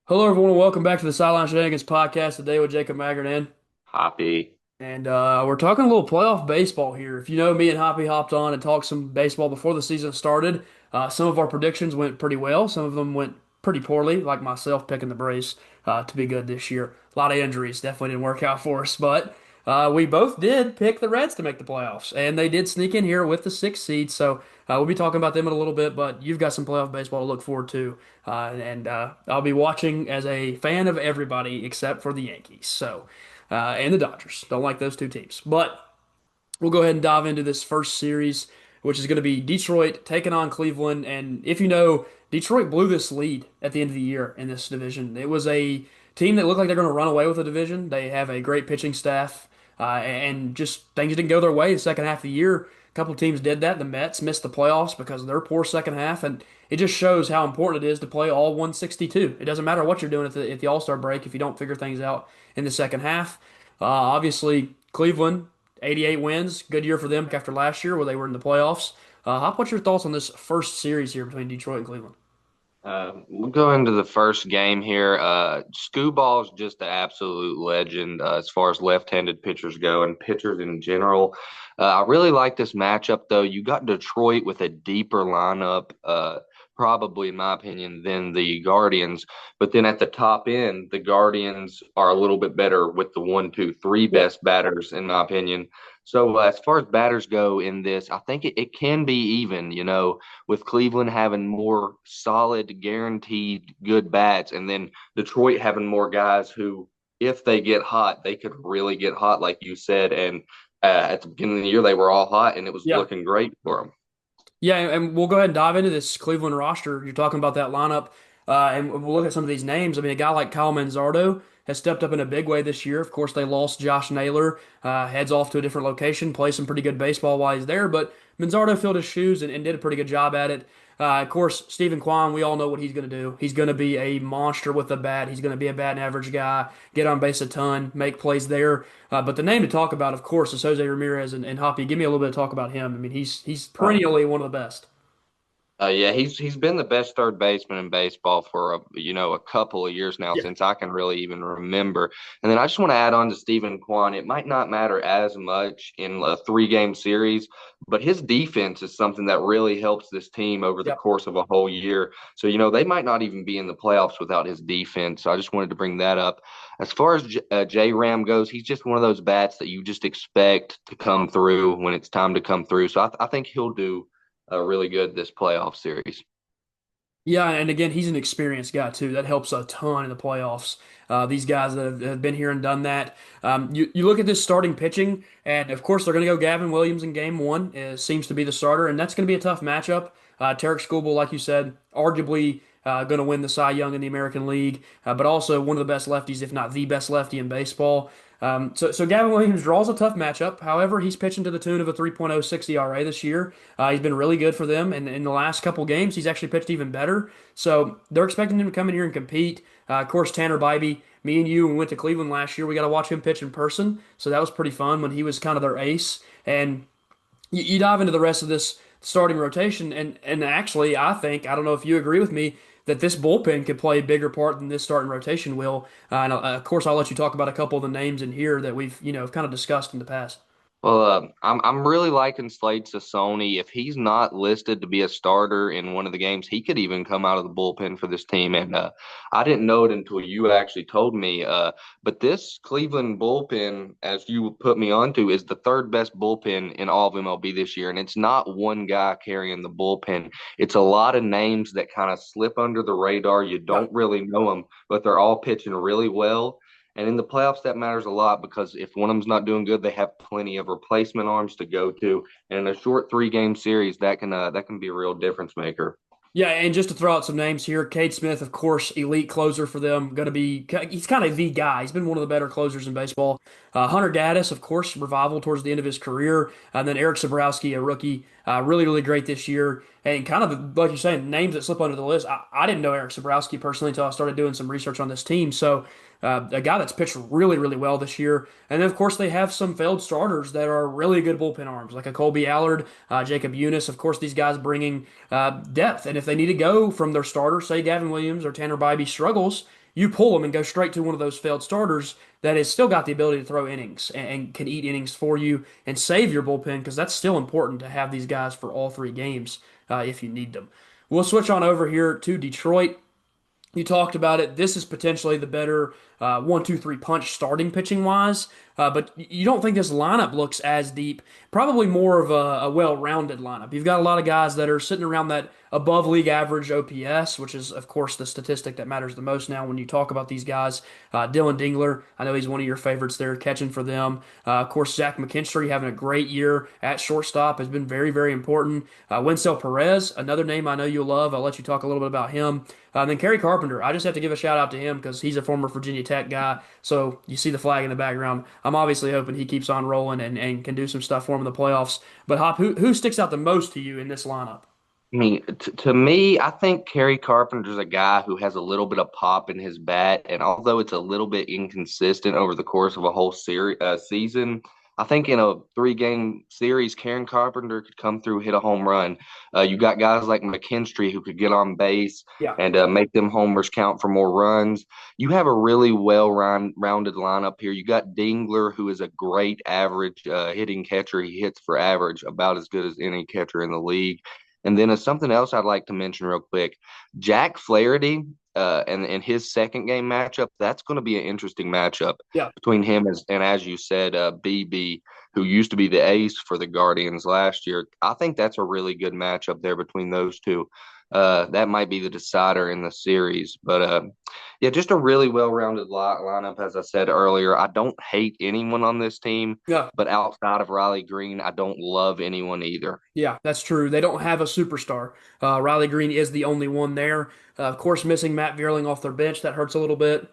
Hello, everyone, and welcome back to the Sideline Shenanigans podcast today with Jacob Maggard. Hoppy. And we're talking a little playoff baseball here. If you know, me and Hoppy hopped on and talked some baseball before the season started. Some of our predictions went pretty well. Some of them went pretty poorly, like myself picking the Braves to be good this year. A lot of injuries definitely didn't work out for us, but we both did pick the Reds to make the playoffs, and they did sneak in here with the sixth seed. So we'll be talking about them in a little bit, but you've got some playoff baseball to look forward to. And I'll be watching as a fan of everybody except for the Yankees. And the Dodgers. Don't like those two teams. But we'll go ahead and dive into this first series, which is going to be Detroit taking on Cleveland. And if you know, Detroit blew this lead at the end of the year in this division. It was a team that looked like they're going to run away with the division. They have a great pitching staff, and just things didn't go their way the second half of the year. A couple of teams did that. The Mets missed the playoffs because of their poor second half, and it just shows how important it is to play all 162. It doesn't matter what you're doing at the All-Star break if you don't figure things out in the second half. Obviously, Cleveland 88 wins. Good year for them after last year where they were in the playoffs. Hop, what's your thoughts on this first series here between Detroit and Cleveland? We'll go into the first game here. Scooball's just an absolute legend as far as left-handed pitchers go and pitchers in general. I really like this matchup, though. You got Detroit with a deeper lineup, probably in my opinion, than the Guardians. But then at the top end, the Guardians are a little bit better with the one, two, three Yeah. best batters, in my opinion. So as far as batters go in this, I think it can be even, with Cleveland having more solid, guaranteed good bats, and then Detroit having more guys who, if they get hot, they could really get hot, like you said. And at the beginning of the year, they were all hot, and it was Yeah. looking great for them. Yeah, and we'll go ahead and dive into this Cleveland roster. You're talking about that lineup, and we'll look at some of these names. I mean, a guy like Kyle Manzardo has stepped up in a big way this year. Of course, they lost Josh Naylor, heads off to a different location, plays some pretty good baseball while he's there, but Manzardo filled his shoes and did a pretty good job at it. Of course, Stephen Kwan, we all know what he's going to do. He's going to be a monster with the bat. He's going to be a batting average guy, get on base a ton, make plays there. But the name to talk about, of course, is Jose Ramirez and Hoppy. Give me a little bit of talk about him. I mean, he's perennially one of the best. Yeah, he's been the best third baseman in baseball for a couple of years now Yeah. since I can really even remember. And then I just want to add on to Stephen Kwan. It might not matter as much in a three-game series, but his defense is something that really helps this team over the Yep. course of a whole year. So they might not even be in the playoffs without his defense. So I just wanted to bring that up. As far as J Ram goes, he's just one of those bats that you just expect to come through when it's time to come through. So I think he'll do really good this playoff series. Yeah, and again, he's an experienced guy too. That helps a ton in the playoffs. These guys that have been here and done that. You look at this starting pitching, and of course they're going to go Gavin Williams in game one. Seems to be the starter, and that's going to be a tough matchup. Tarek Skubal, like you said, arguably going to win the Cy Young in the American League, but also one of the best lefties, if not the best lefty in baseball. So Gavin Williams draws a tough matchup. However, he's pitching to the tune of a 3.06 ERA this year. He's been really good for them, and in the last couple games, he's actually pitched even better. So they're expecting him to come in here and compete. Of course, Tanner Bybee, me and you, when we went to Cleveland last year, we got to watch him pitch in person. So that was pretty fun when he was kind of their ace. And you dive into the rest of this starting rotation, and actually, I don't know if you agree with me that this bullpen could play a bigger part than this starting rotation will. And of course, I'll let you talk about a couple of the names in here that we've kind of discussed in the past. Well, I'm really liking Slade Sassoni. If he's not listed to be a starter in one of the games, he could even come out of the bullpen for this team. And I didn't know it until you actually told me. But this Cleveland bullpen, as you put me onto, is the third best bullpen in all of MLB this year. And it's not one guy carrying the bullpen. It's a lot of names that kind of slip under the radar. You Yeah. don't really know them, but they're all pitching really well. And in the playoffs, that matters a lot because if one of them's not doing good, they have plenty of replacement arms to go to. And in a short three-game series, that can be a real difference maker. Yeah, and just to throw out some names here, Cade Smith, of course, elite closer for them. Going to be, he's kind of the guy. He's been one of the better closers in baseball. Hunter Gaddis, of course, revival towards the end of his career. And then Eric Sabrowski, a rookie, really, really great this year. And kind of, like you're saying, names that slip under the list. I didn't know Eric Sabrowski personally until I started doing some research on this team. So, a guy that's pitched really, really well this year. And then, of course, they have some failed starters that are really good bullpen arms, like a Colby Allard, Jacob Eunice. Of course, these guys bringing depth. And if they need to go from their starter, say Gavin Williams or Tanner Bybee struggles, you pull them and go straight to one of those failed starters that has still got the ability to throw innings and can eat innings for you and save your bullpen because that's still important to have these guys for all three games if you need them. We'll switch on over here to Detroit. You talked about it. This is potentially the better 1, 2, 3 punch starting pitching wise, but you don't think this lineup looks as deep. Probably more of a well-rounded lineup. You've got a lot of guys that are sitting around that above league average OPS, which is, of course, the statistic that matters the most now when you talk about these guys. Dylan Dingler, I know he's one of your favorites there, catching for them. Of course, Zach McKinstry having a great year at shortstop has been very, very important. Wenceel Perez, another name I know you'll love. I'll let you talk a little bit about him. Then Kerry Carpenter, I just have to give a shout out to him because he's a former Virginia Tech guy. So you see the flag in the background. I'm obviously hoping he keeps on rolling and can do some stuff for him in the playoffs. But Hop, who sticks out the most to you in this lineup? I mean, to me, I think Kerry Carpenter's a guy who has a little bit of pop in his bat, and although it's a little bit inconsistent over the course of a whole season, I think in a three-game series, Karen Carpenter could come through, hit a home run. You got guys like McKinstry who could get on base Yeah. and make them homers count for more runs. You have a really well-rounded lineup here. You got Dingler, who is a great average hitting catcher. He hits for average, about as good as any catcher in the league. And then something else I'd like to mention real quick, Jack Flaherty and his second game matchup, that's going to be an interesting matchup Yeah. between him and as you said, BB, who used to be the ace for the Guardians last year. I think that's a really good matchup there between those two. That might be the decider in the series. But yeah, just a really well-rounded lineup, as I said earlier. I don't hate anyone on this team, Yeah. but outside of Riley Green, I don't love anyone either. Yeah, that's true. They don't have a superstar. Riley Green is the only one there. Of course, missing Matt Vierling off their bench, that hurts a little bit.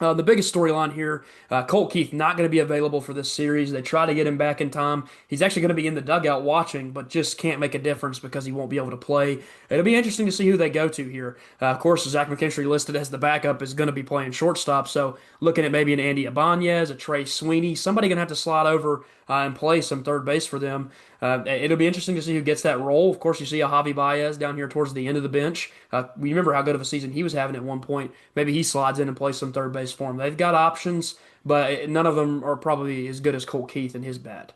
The biggest storyline here, Colt Keith not going to be available for this series. They try to get him back in time. He's actually going to be in the dugout watching, but just can't make a difference because he won't be able to play. It'll be interesting to see who they go to here. Of course, Zach McKinstry listed as the backup is going to be playing shortstop, so looking at maybe an Andy Ibanez, a Trey Sweeney, somebody going to have to slide over and play some third base for them. It'll be interesting to see who gets that role. Of course, you see a Javi Baez down here towards the end of the bench. We remember how good of a season he was having at one point. Maybe he slides in and plays some third base for him. They've got options, but none of them are probably as good as Colt Keith and his bat.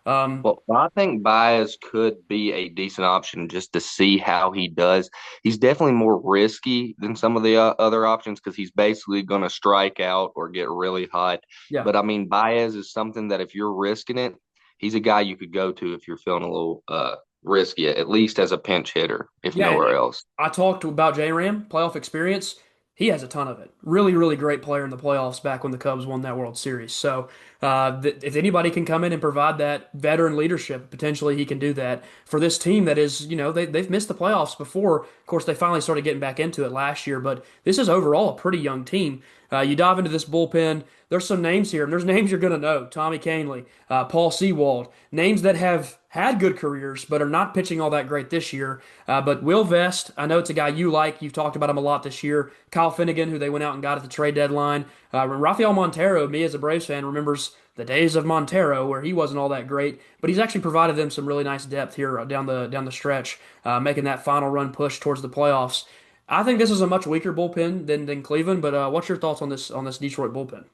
Um, Well, I think Baez could be a decent option just to see how he does. He's definitely more risky than some of the other options because he's basically going to strike out or get really hot. yeah. But I mean, Baez is something that if you're risking it, he's a guy you could go to if you're feeling a little risky, at least as a pinch hitter, if Yeah, nowhere else. I talked about J-Ram, playoff experience. He has a ton of it. Really, really great player in the playoffs back when the Cubs won that World Series. So, if anybody can come in and provide that veteran leadership, potentially he can do that for this team that is, they've missed the playoffs before. Of course, they finally started getting back into it last year, but this is overall a pretty young team. You dive into this bullpen, there's some names here, and there's names you're going to know. Tommy Kahnle, Paul Sewald, names that have had good careers but are not pitching all that great this year. But Will Vest, I know it's a guy you like. You've talked about him a lot this year. Kyle Finnegan, who they went out and got at the trade deadline. Rafael Montero, me as a Braves fan, remembers the days of Montero where he wasn't all that great, but he's actually provided them some really nice depth here down the stretch, making that final run push towards the playoffs. I think this is a much weaker bullpen than Cleveland, but what's your thoughts on this Detroit bullpen?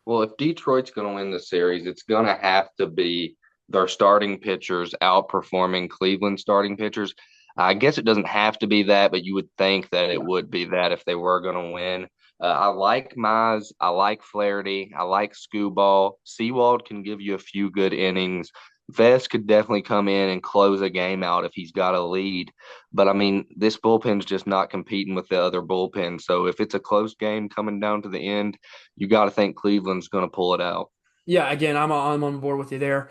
Well, if Detroit's going to win the series, it's going to have to be their starting pitchers outperforming Cleveland starting pitchers. I guess it doesn't have to be that, but you would think that it Yeah. would be that if they were going to win. I like Mize. I like Flaherty. I like Skubal. Sewald can give you a few good innings. Vest could definitely come in and close a game out if he's got a lead. But I mean, this bullpen's just not competing with the other bullpen. So if it's a close game coming down to the end, you got to think Cleveland's going to pull it out. Yeah, again, I'm on board with you there.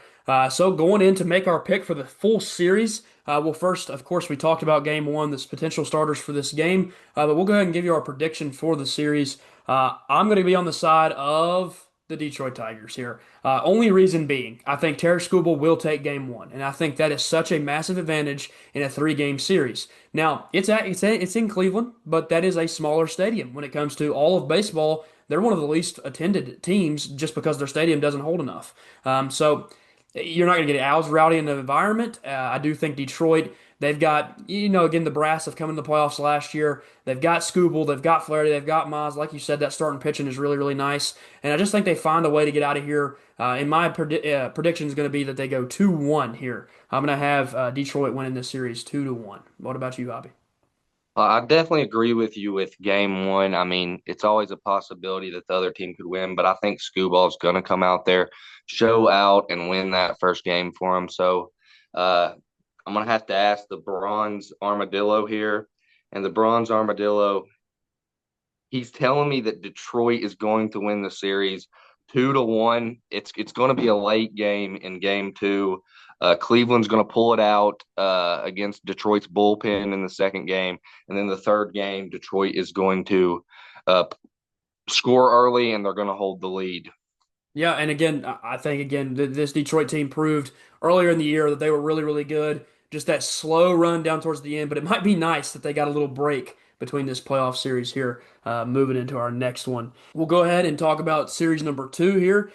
So going in to make our pick for the full series, well, first, of course, we talked about game one, this potential starters for this game, but we'll go ahead and give you our prediction for the series. I'm going to be on the side of the Detroit Tigers here. Only reason being, I think Terry Skubal will take game one, and I think that is such a massive advantage in a three-game series. Now, it's in Cleveland, but that is a smaller stadium when it comes to all of baseball. They're one of the least attended teams just because their stadium doesn't hold enough. So you're not going to get as rowdy in the environment. I do think Detroit, They've got, again, the brass have come in the playoffs last year. They've got Scooble, they've got Flaherty, they've got Mize. Like you said, that starting pitching is really, really nice. And I just think they find a way to get out of here. And my prediction is going to be that they go 2-1 here. I'm going to have Detroit winning this series 2-1. What about you, Hobby? I definitely agree with you with game one. I mean, it's always a possibility that the other team could win, but I think Scooball's going to come out there, show out, and win that first game for him. So I'm going to have to ask the Bronze Armadillo here. And the Bronze Armadillo, he's telling me that Detroit is going to win the series 2-1. It's going to be a late game in game two. Cleveland's going to pull it out against Detroit's bullpen in the second game, and then the third game, Detroit is going to uh, score early and they're going to hold the lead. Yeah, and again, I think again this Detroit team proved earlier in the year that they were really, really good. Just that slow run down towards the end, but it might be nice that they got a little break between this playoff series here, moving into our next one. We'll go ahead and talk about series number two here.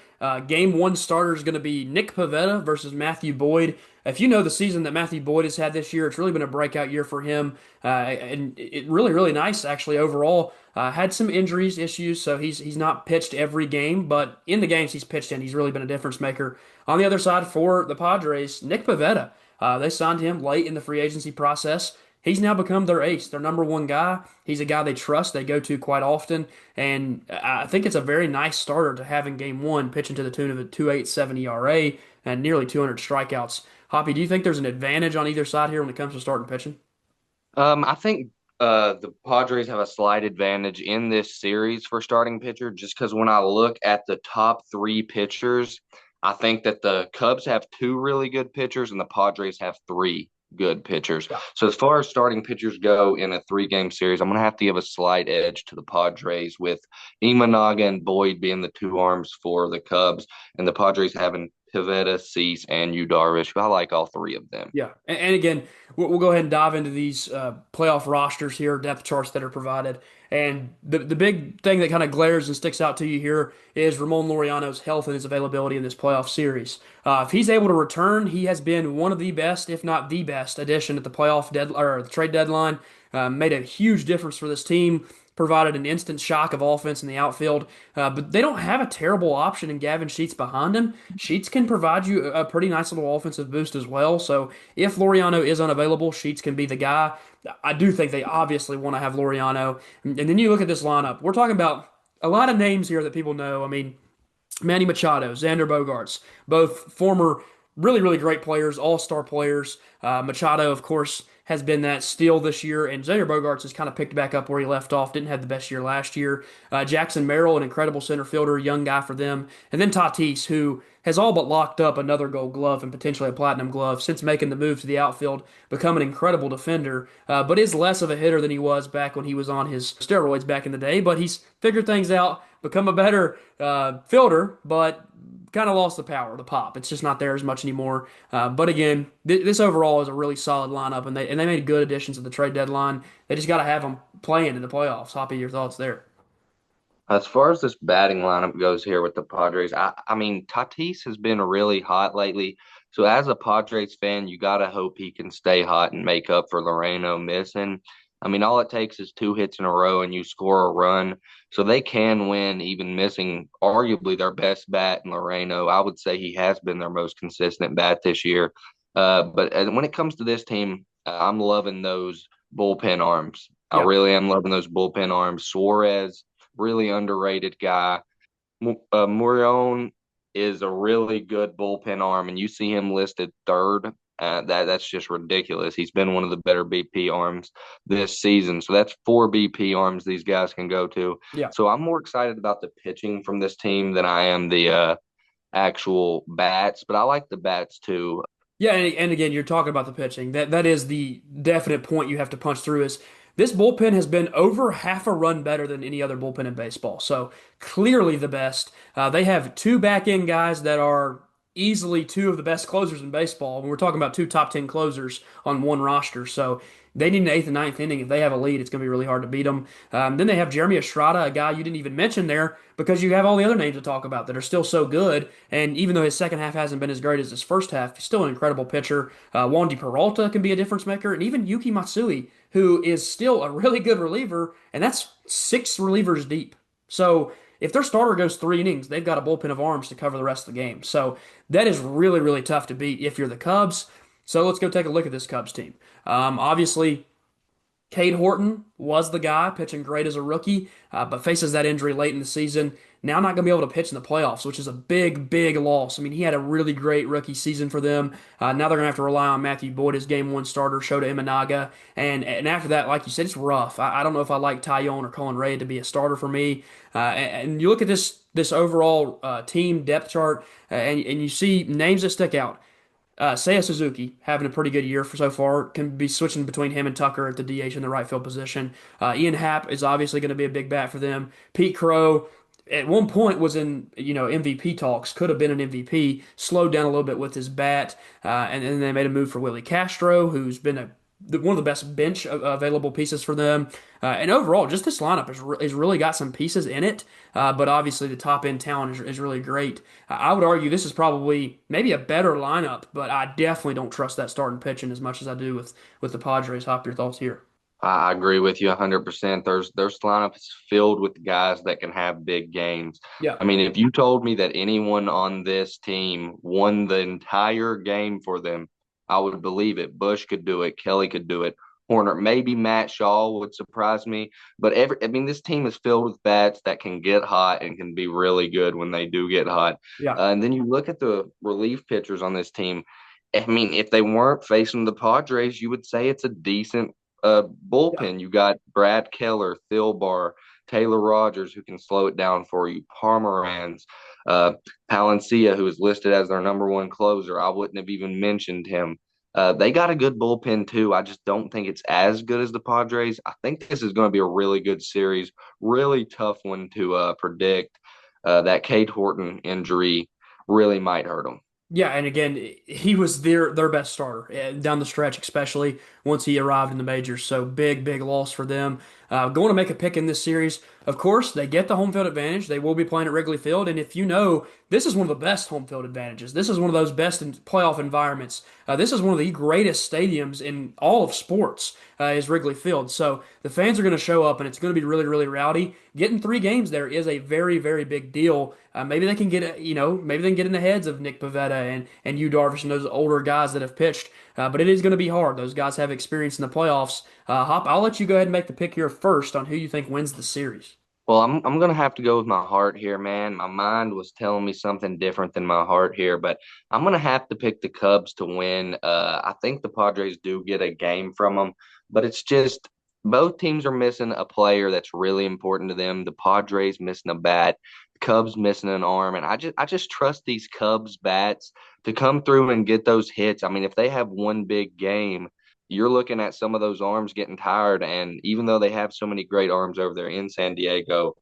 Game one starter is going to be Nick Pivetta versus Matthew Boyd. If you know the season that Matthew Boyd has had this year, it's really been a breakout year for him, and it really, really nice actually overall. Had some injuries issues, so he's not pitched every game, but in the games he's pitched in, he's really been a difference maker. On the other side for the Padres, Nick Pivetta, they signed him late in the free agency process. He's now become their ace, their number one guy. He's a guy they trust, they go to quite often, and I think it's a very nice starter to have in game one, pitching to the tune of a 2.87 ERA and nearly 200 strikeouts. Hoppy, do you think there's an advantage on either side here when it comes to starting pitching? I think the Padres have a slight advantage in this series for starting pitcher, just because when I look at the top three pitchers, I think that the Cubs have two really good pitchers and the Padres have three good pitchers. Yeah. So as far as starting pitchers go in a three-game series, I'm going to have to give a slight edge to the Padres with Imanaga and Boyd being the two arms for the Cubs, and the Padres having Pivetta, Cease, and Yu Darvish. I like all three of them. Yeah, and again, we'll go ahead and dive into these playoff rosters here, depth charts that are provided. And the big thing that kind of glares and sticks out to you here is Ramon Laureano's health and his availability in this playoff series. If he's able to return, he has been one of the best, if not the best, addition at the playoff dead or the trade deadline. Made a huge difference for this team. Provided an instant shock of offense in the outfield, but they don't have a terrible option in Gavin Sheets behind him. Sheets can provide you a pretty nice little offensive boost as well. So if Laureano is unavailable, Sheets can be the guy. I do think they obviously want to have Laureano. And then you look at this lineup. We're talking about a lot of names here that people know. I mean, Manny Machado, Xander Bogaerts, both former really, really great players, all-star players. Machado, of course, has been that steal this year, and Xander Bogaerts has kind of picked back up where he left off. Didn't have the best year last year. Jackson Merrill, an incredible center fielder, young guy for them. And then Tatis, who has all but locked up another gold glove and potentially a platinum glove since making the move to the outfield, become an incredible defender, but is less of a hitter than he was back when he was on his steroids back in the day. But he's figured things out, become a better fielder, but kind of lost the power, the pop. It's just not there as much anymore. But again, this overall is a really solid lineup, and they made good additions at the trade deadline. They just got to have them playing in the playoffs. Hoppy, your thoughts there? As far as this batting lineup goes here with the Padres, I mean, Tatis has been really hot lately. So as a Padres fan, you got to hope he can stay hot and make up for Loreno missing. I mean, all it takes is two hits in a row and you score a run. So they can win even missing arguably their best bat in Loreno. I would say he has been their most consistent bat this year. But when it comes to this team, I'm loving those bullpen arms. I Yeah. really am loving those bullpen arms. Suarez, really underrated guy. Murion is a really good bullpen arm, and you see him listed third. That's just ridiculous. He's been one of the better BP arms this season. So that's four BP arms these guys can go to. Yeah. So I'm more excited about the pitching from this team than I am the actual bats, but I like the bats too. Yeah, and again, you're talking about the pitching. That is the definite point you have to punch through is this bullpen has been over half a run better than any other bullpen in baseball. So clearly the best. They have two back end guys that are easily two of the best closers in baseball. And we're talking about two top 10 closers on one roster. So They need an eighth and ninth inning. If they have a lead, it's going to be really hard to beat them. Then they have Jeremy Estrada, a guy you didn't even mention there because you have all the other names to talk about that are still so good. And even though his second half hasn't been as great as his first half, he's still an incredible pitcher. Wandy Peralta can be a difference maker, and even Yuki Matsui, who is still a really good reliever, and that's six relievers deep. So if their starter goes 3 innings, they've got a bullpen of arms to cover the rest of the game. So that is really, really tough to beat if you're the Cubs. So let's go take a look at this Cubs team. Obviously, Cade Horton was the guy pitching great as a rookie, but faces that injury late in the season. Now not going to be able to pitch in the playoffs, which is a big, big loss. I mean, he had a really great rookie season for them. Now they're going to have to rely on Matthew Boyd as game one starter, Shota Imanaga, and after that, like you said, it's rough. I don't know if I like Tyone or Colin Ray to be a starter for me. And you look at this overall team depth chart, and you see names that stick out. Seiya Suzuki having a pretty good year for so far. Can be switching between him and Tucker at the DH in the right field position. Ian Happ is obviously going to be a big bat for them. Pete Crow at one point was in MVP talks, could have been an MVP. Slowed down a little bit with his bat, and then they made a move for Willie Castro, who's been one of the best bench available pieces for them. And overall, just this lineup has really got some pieces in it. But obviously, the top end talent is really great. I would argue this is probably maybe a better lineup, but I definitely don't trust that starting pitching as much as I do with the Padres. Hop, your thoughts here? I agree with you 100%. Their lineup is filled with guys that can have big games. Yeah, I mean, if you told me that anyone on this team won the entire game for them, I would believe it. Bush could do it. Kelly could do it. Horner, maybe Matt Shaw would surprise me. But I mean, this team is filled with bats that can get hot and can be really good when they do get hot. yeah, And then you look at the relief pitchers on this team. I mean, if they weren't facing the Padres, you would say it's a decent yeah. bullpen. You got Brad Keller, Thilbar, Taylor Rogers, who can slow it down for you, Parmerans, uh, Palencia, who is listed as their number one closer. I wouldn't have even mentioned him. They got a good bullpen too. I just don't think it's as good as the Padres. I think this is going to be a really good series, really tough one to predict. That Cade Horton injury really might hurt them. Yeah, and again, he was their best starter down the stretch, especially once he arrived in the majors. So big, big loss for them. Going to make a pick in this series. Of course, they get the home field advantage. They will be playing at Wrigley Field, and if you know, this is one of the best home field advantages. This is one of those best in playoff environments. This is one of the greatest stadiums in all of sports. Is Wrigley Field. So the fans are going to show up, and it's going to be really, really rowdy. Getting 3 games there is a very, very big deal. Maybe they can get, maybe they can get in the heads of Nick Pivetta and Yu Darvish and those older guys that have pitched. But it is going to be hard. Those guys have experience in the playoffs. Hop, I'll let you go ahead and make the pick here first on who you think wins the series. Well, I'm gonna have to go with my heart here, man. My mind was telling me something different than my heart here, but I'm gonna have to pick the Cubs to win. I think the Padres do get a game from them, but it's just both teams are missing a player that's really important to them. The Padres missing a bat, the Cubs missing an arm, and I just trust these Cubs bats to come through and get those hits. I mean, if they have one big game, you're looking at some of those arms getting tired. And even though they have so many great arms over there in San Diego,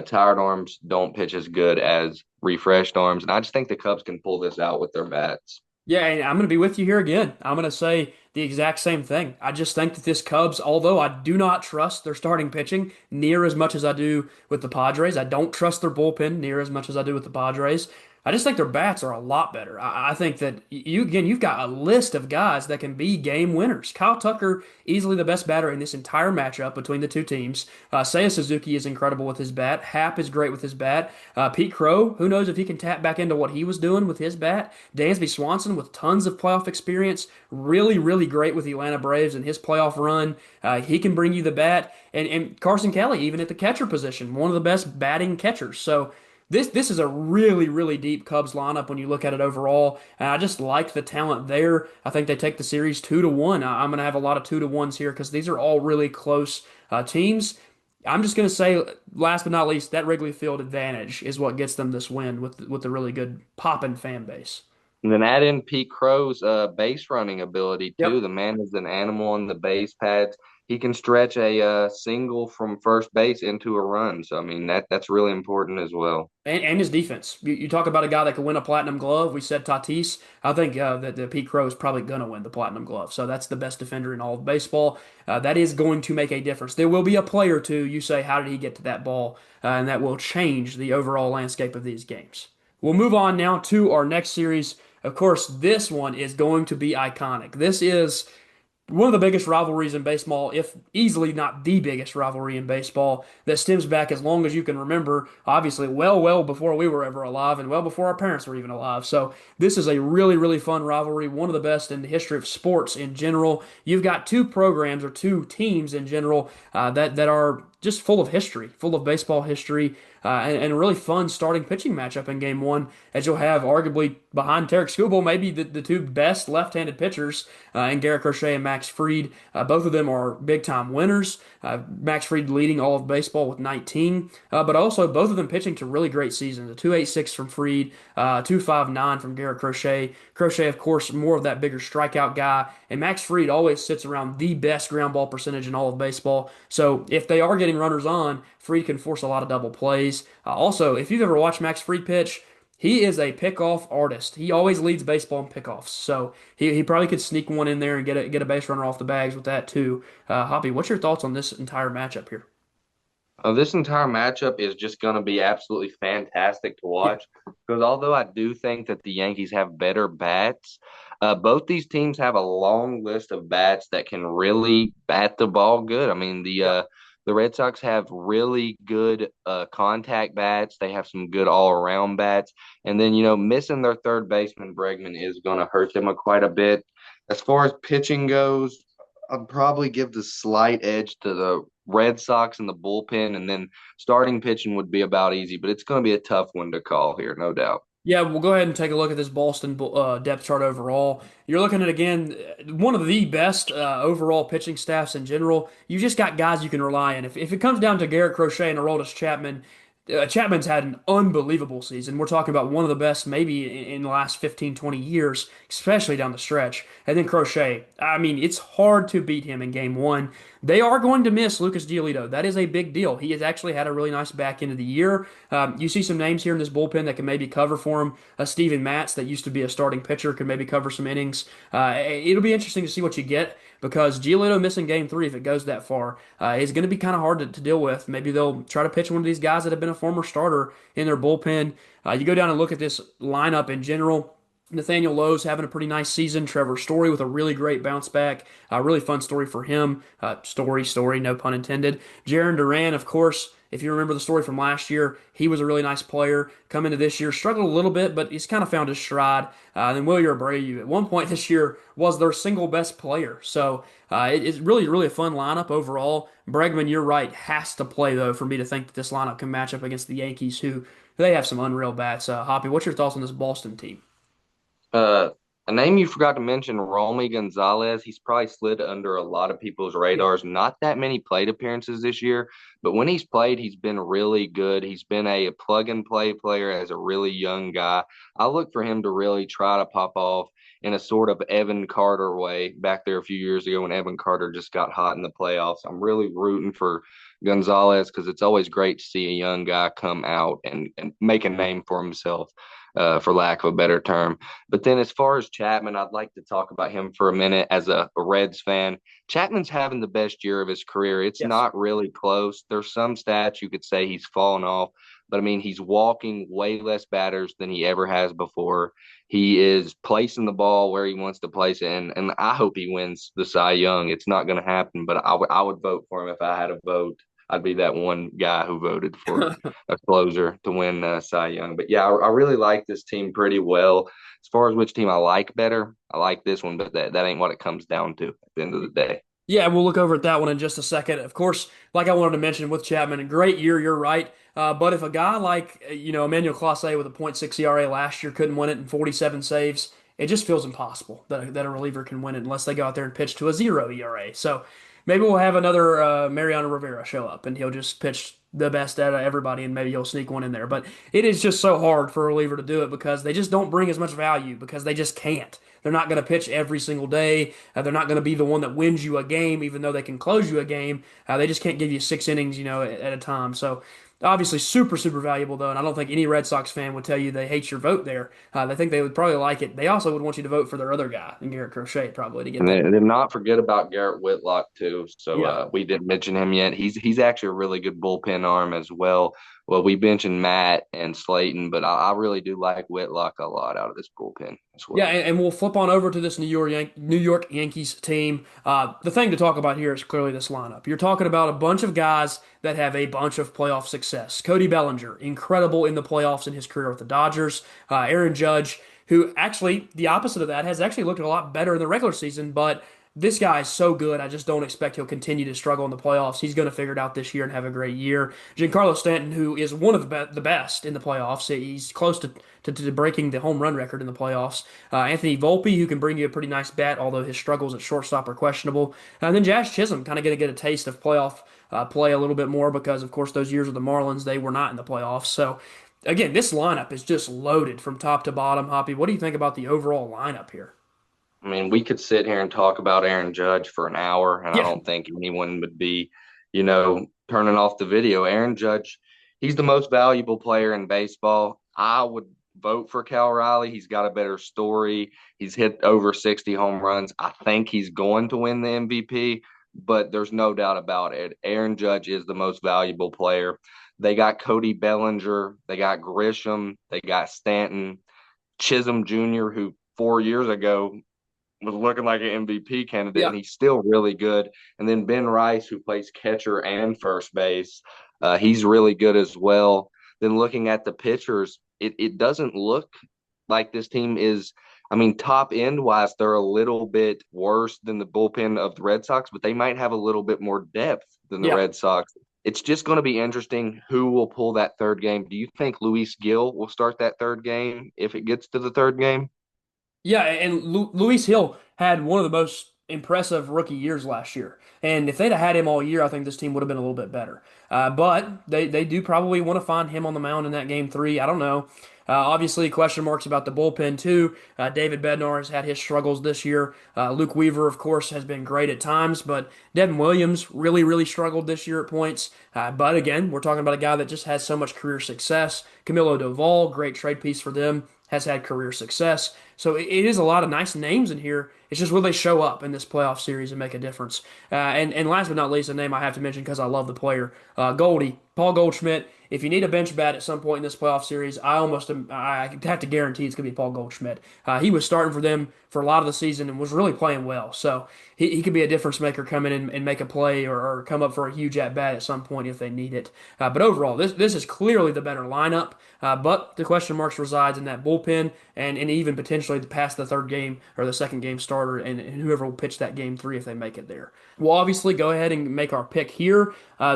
tired arms don't pitch as good as refreshed arms. And I just think the Cubs can pull this out with their bats. Yeah, and I'm going to be with you here again. I'm going to say the exact same thing. I just think that this Cubs, although I do not trust their starting pitching near as much as I do with the Padres, I don't trust their bullpen near as much as I do with the Padres. I just think their bats are a lot better. I think that you've got a list of guys that can be game winners. Kyle Tucker, easily the best batter in this entire matchup between the two teams. Seiya Suzuki is incredible with his bat. Happ is great with his bat. Pete Crow, who knows if he can tap back into what he was doing with his bat. Dansby Swanson with tons of playoff experience, really, really great with the Atlanta Braves and his playoff run. He can bring you the bat. And Carson Kelly, even at the catcher position, one of the best batting catchers. So this is a really, really deep Cubs lineup when you look at it overall. And I just like the talent there. I think they take the series 2-1. I'm going to have a lot of 2-1s here because these are all really close teams. I'm just going to say, last but not least, that Wrigley Field advantage is what gets them this win with the really good popping fan base. And then add in Pete Crow's base running ability too. Yep. The man is an animal on the base pads. he can stretch a single from first base into a run. So I mean that's really important as well. And his defense. You talk about a guy that could win a platinum glove. We said Tatis. I think that Pete Crow is probably going to win the platinum glove. So that's the best defender in all of baseball. That is going to make a difference. There will be a play or two. You say, how did he get to that ball? And that will change the overall landscape of these games. We'll move on now to our next series. Of course, this one is going to be iconic. This is one of the biggest rivalries in baseball, if easily not the biggest rivalry in baseball, that stems back as long as you can remember, obviously, well before we were ever alive and well before our parents were even alive. So, this is a really fun rivalry, one of the best in the history of sports in general. You've got two programs or two teams in general that are just full of history, full of baseball history, and a really fun starting pitching matchup in game one, as you'll have arguably behind Tarek Skubal, maybe the two best left-handed pitchers in Garrett Crochet and Max Fried. Both of them are big-time winners. Max Fried leading all of baseball with 19, but also both of them pitching to really great seasons. A 2.86 from Fried, 2.59 from Garrett Crochet. Crochet, of course, more of that bigger strikeout guy, and Max Fried always sits around the best ground ball percentage in all of baseball. So if they are getting runners on, Fried can force a lot of double plays. Also, if you've ever watched Max Fried pitch, he is a pickoff artist. He always leads baseball in pickoffs. So he probably could sneak one in there and get a base runner off the bags with that too. Hoppy, what's your thoughts on this entire matchup here? This entire matchup is just going to be absolutely fantastic to Yeah. watch because although I do think that the Yankees have better bats, both these teams have a long list of bats that can really bat the ball good. I mean, Yeah. the Red Sox have really good contact bats. They have some good all around bats, and then missing their third baseman Bregman is going to hurt them quite a bit. As far as pitching goes, I'd probably give the slight edge to the Red Sox in the bullpen, and then starting pitching would be about easy, but it's going to be a tough one to call here, no doubt. Yeah, we'll go ahead and take a look at this Boston depth chart overall. You're looking at, again, one of the best overall pitching staffs in general. You just got guys you can rely on. If it comes down to Garrett Crochet and Aroldis Chapman, Chapman's had an unbelievable season. We're talking about one of the best maybe in the last 15, 20 years, especially down the stretch. And then Crochet, I mean, it's hard to beat him in game one. They are going to miss Lucas Giolito. That is a big deal. He has actually had a really nice back end of the year. You see some names here in this bullpen that can maybe cover for him. Steven Matz, that used to be a starting pitcher, can maybe cover some innings. It'll be interesting to see what you get because Giolito missing game three, if it goes that far, is going to be kind of hard to deal with. Maybe they'll try to pitch one of these guys that have been a former starter in their bullpen. You go down and look at this lineup in general. Nathaniel Lowe's having a pretty nice season. Trevor Story with a really great bounce back. Really fun story for him. Story, no pun intended. Jaron Duran, of course, if you remember the story from last year, he was a really nice player. Come into this year, struggled a little bit, but he's kind of found his stride. Then Wilyer Abreu, at one point this year, was their single best player. So it's really a fun lineup overall. Bregman, you're right, has to play, though, for me to think that this lineup can match up against the Yankees, who they have some unreal bats. Hoppy, what's your thoughts on this Boston team? Uh, a name you forgot to mention, Romy Gonzalez. He's probably slid under a lot of people's Yeah. radars. Not that many plate appearances this year, but when he's played, he's been really good. He's been a plug and play player as a really young guy. I look for him to really try to pop off in a sort of Evan Carter way back there a few years ago when Evan Carter just got hot in the playoffs. I'm really rooting for Gonzalez because it's always great to see a young guy come out and make a name for himself, for lack of a better term. But then as far as Chapman, I'd like to talk about him for a minute as a Reds fan. Chapman's having the best year of his career. It's Yes. not really close. There's some stats you could say he's fallen off, but I mean, he's walking way less batters than he ever has before. He is placing the ball where he wants to place it, and I hope he wins the Cy Young. It's not going to happen, but I would vote for him if I had a vote. I'd be that one guy who voted for a closer to win Cy Young. But yeah, I really like this team pretty well. As far as which team I like better, I like this one, but that ain't what it comes down to at the end of the day. Yeah, we'll look over at that one in just a second. Of course, like I wanted to mention with Chapman, a great year, you're right. But if a guy like, Emmanuel Clase with a .6 ERA last year couldn't win it in 47 saves, it just feels impossible that a reliever can win it unless they go out there and pitch to a 0 ERA. So maybe we'll have another Mariano Rivera show up, and he'll just pitch the best out of everybody, and maybe he'll sneak one in there. But it is just so hard for a reliever to do it because they just don't bring as much value because they just can't. They're not going to pitch every single day. They're not going to be the one that wins you a game, even though they can close you a game. They just can't give you 6 innings, at a time. So obviously super, super valuable though, and I don't think any Red Sox fan would tell you they hate your vote there. They think they would probably like it. They also would want you to vote for their other guy, and Garrett Crochet, probably to get And that. then not forget about Garrett Whitlock too. So Yeah. we didn't mention him yet. He's actually a really good bullpen arm as well. Well, we mentioned Matt and Slayton, but I really do like Whitlock a lot out of this bullpen as Yeah, well. and we'll flip on over to this New York Yankees team. The thing to talk about here is clearly this lineup. You're talking about a bunch of guys that have a bunch of playoff success. Cody Bellinger, incredible in the playoffs in his career with the Dodgers. Aaron Judge, who actually the opposite of that has actually looked a lot better in the regular season, but this guy is so good. I just don't expect he'll continue to struggle in the playoffs. He's going to figure it out this year and have a great year. Giancarlo Stanton, who is one of the best in the playoffs, he's close to breaking the home run record in the playoffs. Anthony Volpe, who can bring you a pretty nice bat, although his struggles at shortstop are questionable. And then Jazz Chisholm, kind of going to get a taste of playoff play a little bit more because, of course, those years with the Marlins, they were not in the playoffs. So, again, this lineup is just loaded from top to bottom. Hoppy, what do you think about the overall lineup here? I mean, we could sit here and talk about Aaron Judge for an hour, and I Yeah, don't think anyone would be, turning off the video. Aaron Judge, he's the most valuable player in baseball. I would vote for Cal Riley. He's got a better story. He's hit over 60 home runs. I think he's going to win the MVP, but there's no doubt about it. Aaron Judge is the most valuable player. They got Cody Bellinger, they got Grisham, they got Stanton, Chisholm Jr., who 4 years ago was looking like an MVP candidate, yeah, and he's still really good. And then Ben Rice, who plays catcher and first base, he's really good as well. Then looking at the pitchers, it doesn't look like this team is. I mean, top end wise, they're a little bit worse than the bullpen of the Red Sox, but they might have a little bit more depth than the yeah. Red Sox. It's just going to be interesting who will pull that third game. Do you think Luis Gill will start that third game if it gets to the third game? Yeah, and Luis Hill had one of the most impressive rookie years last year. And if they'd have had him all year, I think this team would have been a little bit better. But they do probably want to find him on the mound in that game three. I don't know. Obviously, question marks about the bullpen too. David Bednar has had his struggles this year. Luke Weaver, of course, has been great at times, but Devin Williams really, really struggled this year at points. But again, we're talking about a guy that just has so much career success. Camilo Doval, great trade piece for them, has had career success. So it is a lot of nice names in here. It's just will they show up in this playoff series and make a difference? And last but not least, a name I have to mention because I love the player, Goldie, Paul Goldschmidt. If you need a bench bat at some point in this playoff series, I have to guarantee it's going to be Paul Goldschmidt. He was starting for them for a lot of the season and was really playing well. So he could be a difference maker, come in and make a play or come up for a huge at bat at some point if they need it. But overall, this is clearly the better lineup. But the question marks resides in that bullpen and even potentially past the third game or the second game starter and whoever will pitch that game three if they make it there. We'll obviously go ahead and make our pick here.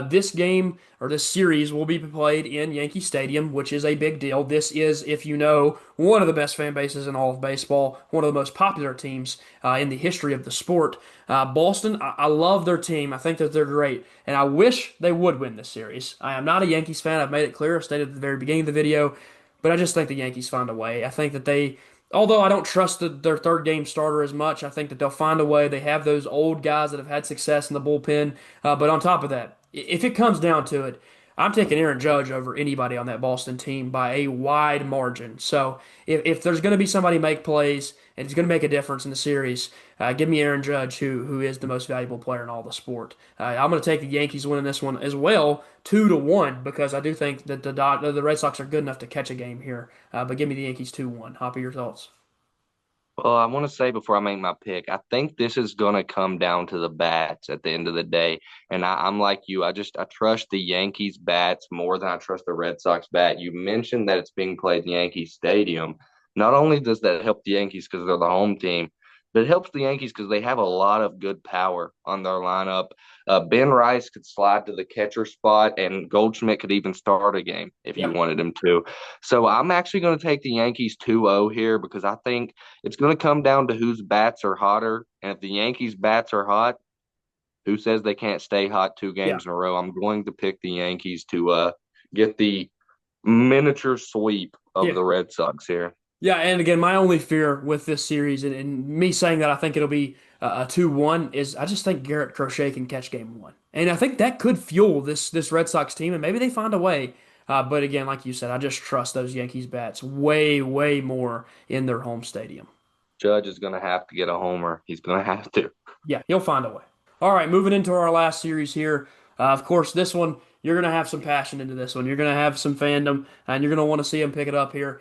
This game or this series will be played in Yankee Stadium, which is a big deal. This is, if you know, one of the best fan bases in all of baseball, one of the most popular teams in the history of the sport. Boston, I love their team. I think that they're great, and I wish they would win this series. I am not a Yankees fan. I've made it clear. I stated at the very beginning of the video, but I just think the Yankees find a way. I think that although I don't trust their third game starter as much, I think that they'll find a way. They have those old guys that have had success in the bullpen. But on top of that, if it comes down to it, I'm taking Aaron Judge over anybody on that Boston team by a wide margin. So if there's going to be somebody make plays and it's going to make a difference in the series, give me Aaron Judge, who is the most valuable player in all the sport. I'm going to take the Yankees winning this one as well, 2-1, because I do think that the Red Sox are good enough to catch a game here. But give me the Yankees 2-1. Hoppy, your thoughts? Well, I want to say before I make my pick, I think this is going to come down to the bats at the end of the day. And I'm like you. I trust the Yankees bats more than I trust the Red Sox bat. You mentioned that it's being played in Yankee Stadium. Not only does that help the Yankees because they're the home team, but it helps the Yankees because they have a lot of good power on their lineup. Ben Rice could slide to the catcher spot, and Goldschmidt could even start a game if you Yep. wanted him to. So I'm actually going to take the Yankees 2-0 here because I think it's going to come down to whose bats are hotter. And if the Yankees' bats are hot, Who says they can't stay hot two Yeah. games in a row? I'm going to pick the Yankees to get the miniature sweep of Yeah. the Red Sox here. Yeah, and again, my only fear with this series, and me saying that I think it'll be a 2-1, is I just think Garrett Crochet can catch game one. And I think that could fuel this Red Sox team, and maybe they find a way. But again, like you said, I just trust those Yankees bats way, way more in their home stadium. Judge is going to have to get a homer. He's going to have to. Yeah, he'll find a way. All right, moving into our last series here. Of course, this one, you're going to have some passion into this one. You're going to have some fandom, and you're going to want to see him pick it up here.